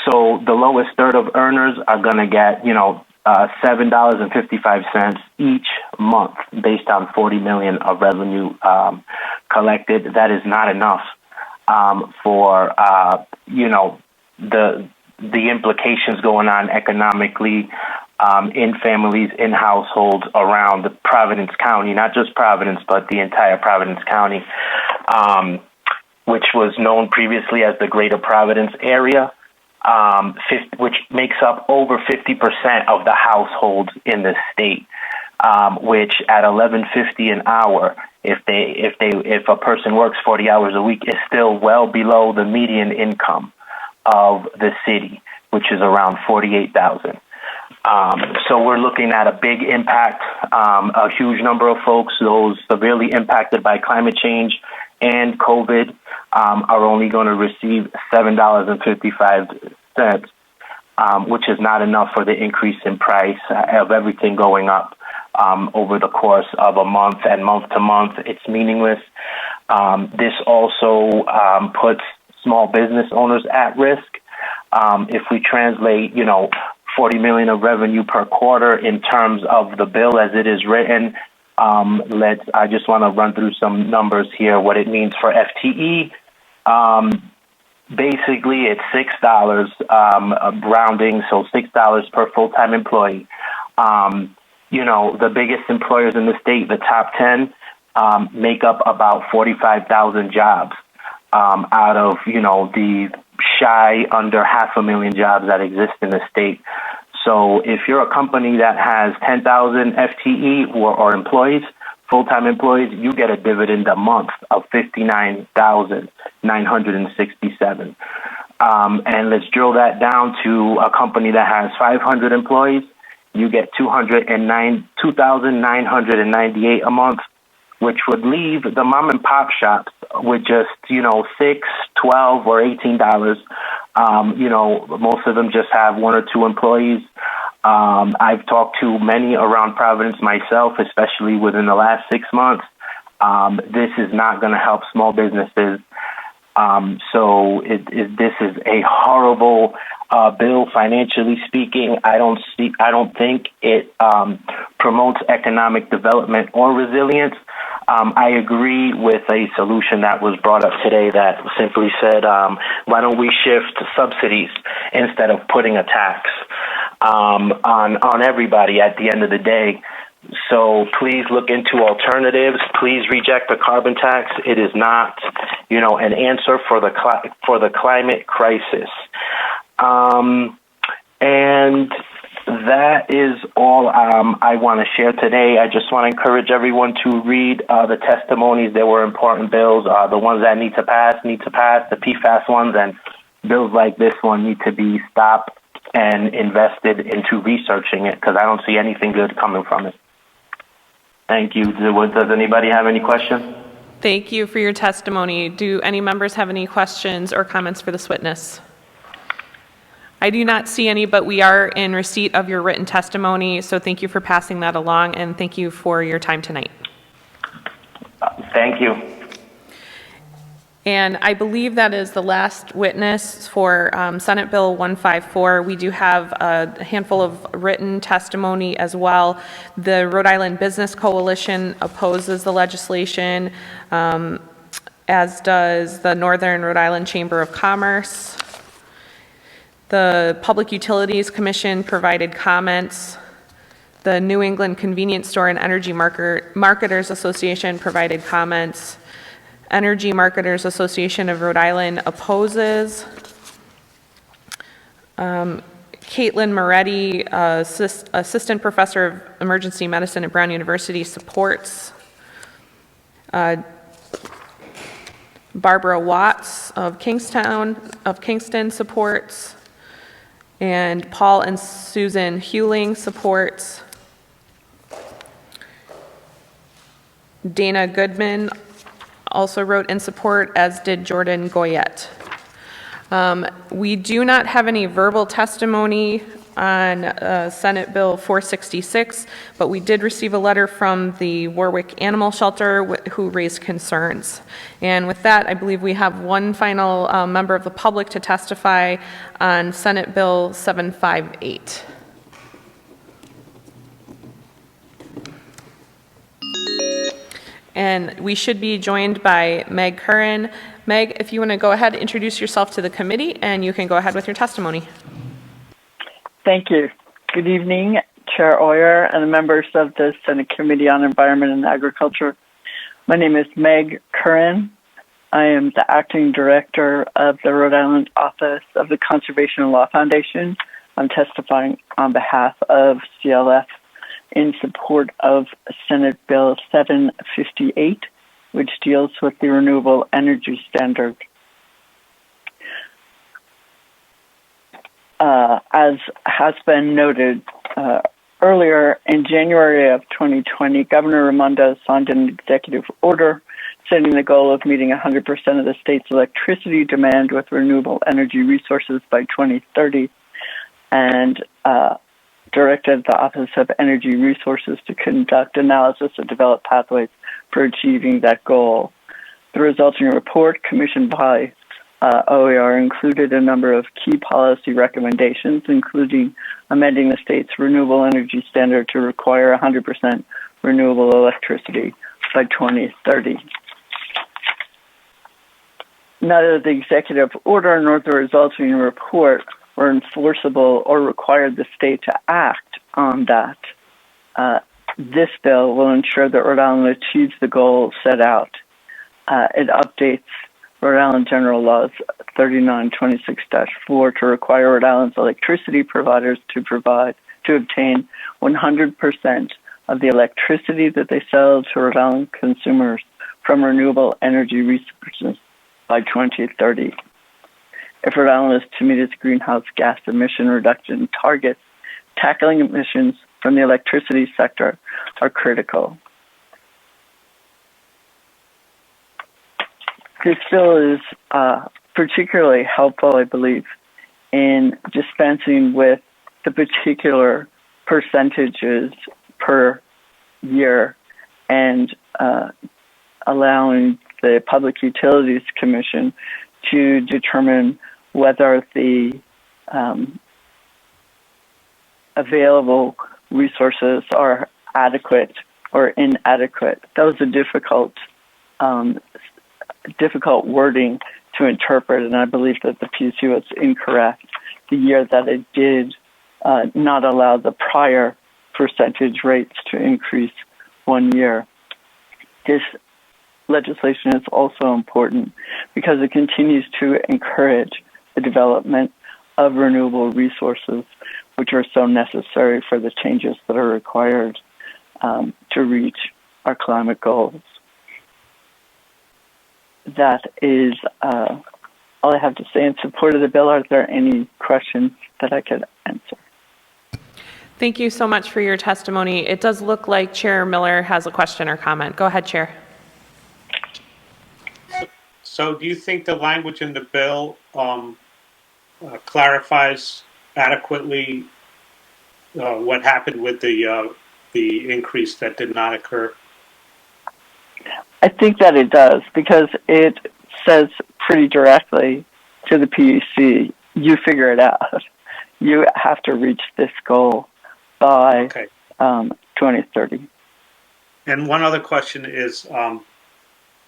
So the lowest third of earners are going to get, $7.55 each month based on 40 million of revenue collected. That is not enough for, the implications going on economically in families, in households around Providence County, not just Providence, but the entire Providence County, which was known previously as the Greater Providence area, which makes up over 50% of the households in the state, which at $11.50 an hour, if a person works 40 hours a week, is still well below the median income of the city, which is around $48,000. So we're looking at a big impact. A huge number of folks, those severely impacted by climate change and COVID, are only going to receive $7.55, which is not enough for the increase in price of everything going up over the course of a month and month to month. It's meaningless. This also puts small business owners at risk. If we translate, 40 million of revenue per quarter in terms of the bill as it is written, I just want to run through some numbers here, what it means for FTE. Basically, it's $6 rounding, so $6 per full-time employee. The biggest employers in the state, the top 10, make up about 45,000 jobs out of, the shy under 500,000 jobs that exist in the state. So if you're a company that has 10,000 FTE or employees, full-time employees, you get a dividend a month of $59,967. And let's drill that down to a company that has 500 employees. You get $2,998 a month, which would leave the mom and pop shops with just, $6, $12, or $18. Most of them just have 1 or 2 employees. I've talked to many around Providence myself, especially within the last 6 months. This is not going to help small businesses. This is a horrible bill, financially speaking. I don't think it promotes economic development or resilience. I agree with a solution that was brought up today that simply said, why don't we shift subsidies instead of putting a tax on everybody at the end of the day? So please look into alternatives. Please reject the carbon tax. It is not, an answer for the climate crisis. And that is all I want to share today. I just want to encourage everyone to read the testimonies. There were important bills. The ones that need to pass. The PFAS ones, and bills like this one need to be stopped and invested into researching it, because I don't see anything good coming from it. Thank you. Does anybody have any questions? Thank you for your testimony. Do any members have any questions or comments for this witness? I do not see any, but we are in receipt of your written testimony, so thank you for passing that along, and thank you for your time tonight. Thank you. And I believe that is the last witness for Senate Bill 154. We do have a handful of written testimony as well. The Rhode Island Business Coalition opposes the legislation, as does the Northern Rhode Island Chamber of Commerce. The Public Utilities Commission provided comments. The New England Convenience Store and Energy Marketers Association provided comments. Energy Marketers Association of Rhode Island opposes. Caitlin Moretti, Assistant Professor of Emergency Medicine at Brown University, supports. Barbara Watts of Kingston supports. And Paul and Susan Hewling supports. Dana Goodman also wrote in support, as did Jordan Goyette. We do not have any verbal testimony on Senate Bill 466, but we did receive a letter from the Warwick Animal Shelter who raised concerns. And with that, I believe we have one final member of the public to testify on Senate Bill 758. And we should be joined by Meg Curran. Meg, if you want to go ahead, introduce yourself to the committee, and you can go ahead with your testimony. Thank you. Good evening, Chair Oyer and the members of the Senate Committee on Environment and Agriculture. My name is Meg Curran. I am the acting director of the Rhode Island Office of the Conservation Law Foundation. I'm testifying on behalf of CLF in support of Senate Bill 758, which deals with the renewable energy standard. As has been noted earlier, in January of 2020, Governor Raimondo signed an executive order setting the goal of meeting 100% of the state's electricity demand with renewable energy resources by 2030, and directed the Office of Energy Resources to conduct analysis and develop pathways for achieving that goal. The resulting report, commissioned by OER, included a number of key policy recommendations, including amending the state's renewable energy standard to require 100% renewable electricity by 2030. Neither the executive order nor the resulting report were enforceable or required the state to act on that. This bill will ensure that Rhode Island achieves the goal set out. It updates Rhode Island General Laws 3926-4 to require Rhode Island's electricity providers to obtain 100% of the electricity that they sell to Rhode Island consumers from renewable energy resources by 2030. If Rhode Island is to meet its greenhouse gas emission reduction targets, tackling emissions from the electricity sector are critical. This bill is particularly helpful, I believe, in dispensing with the particular percentages per year and allowing the Public Utilities Commission to determine whether the available resources are adequate or inadequate. That was a difficult wording to interpret, and I believe that the PUC was incorrect the year that it did not allow the prior percentage rates to increase 1 year. This legislation is also important because it continues to encourage the development of renewable resources, which are so necessary for the changes that are required to reach our climate goals. That is all I have to say in support of the bill. Are there any questions that I could answer? Thank you so much for your testimony. It does look like Chair Miller has a question or comment. Go ahead, Chair. So do you think the language in the bill clarifies adequately what happened with the increase that did not occur? I think that it does, because it says pretty directly to the PUC, you figure it out. You have to reach this goal by 2030. And one other question is,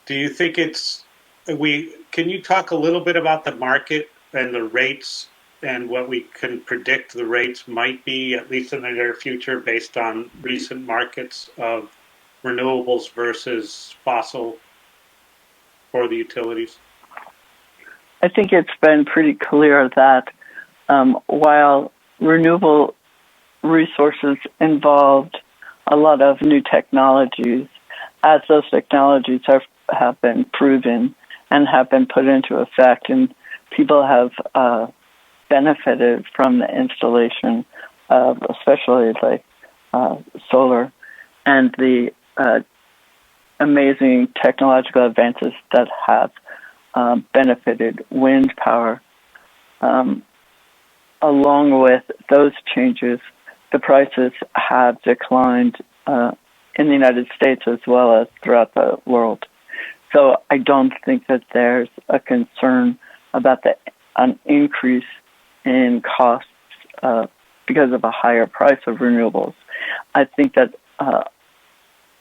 do you think can you talk a little bit about the market and the rates and what we can predict the rates might be, at least in the near future, based on recent markets of renewables versus fossil for the utilities? I think it's been pretty clear that while renewable resources involved a lot of new technologies, as those technologies have been proven and have been put into effect, and people have benefited from the installation of especially like solar and the amazing technological advances that have benefited wind power. Along with those changes, the prices have declined in the United States as well as throughout the world. So I don't think that there's a concern about an increase in costs because of a higher price of renewables. I think that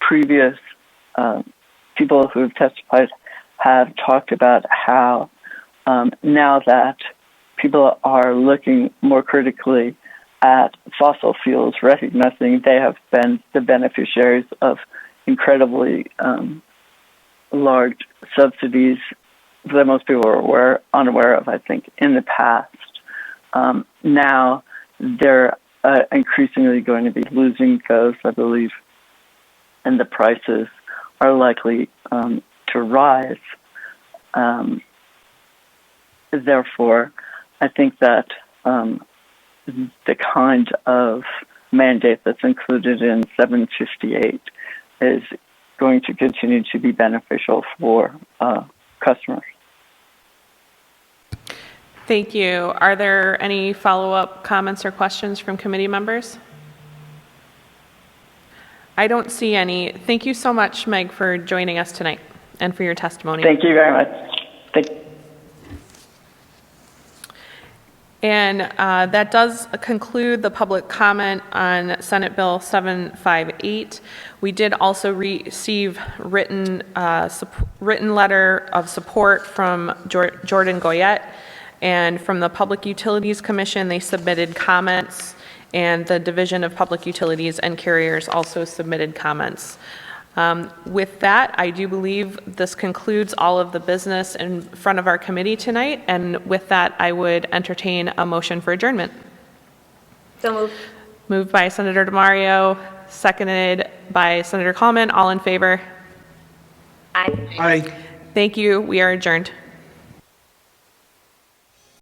previous people who have testified have talked about how now that people are looking more critically at fossil fuels, recognizing they have been the beneficiaries of incredibly large subsidies that most people are unaware of, I think, in the past. Now they're increasingly going to be losing those, I believe, and the prices are likely to rise. Therefore, I think that the kind of mandate that's included in 758 is going to continue to be beneficial for customers. Thank you. Are there any follow-up comments or questions from committee members? I don't see any. Thank you so much, Meg, for joining us tonight and for your testimony. Thank you very much. And that does conclude the public comment on Senate Bill 758. We did also receive written letter of support from Jordan Goyette, and from the Public Utilities Commission, they submitted comments, and the Division of Public Utilities and Carriers also submitted comments. With that, I do believe this concludes all of the business in front of our committee tonight, and with that, I would entertain a motion for adjournment. So moved. Moved by Senator DeMario, seconded by Senator Coleman. All in favor? Aye. Aye. Thank you. We are adjourned.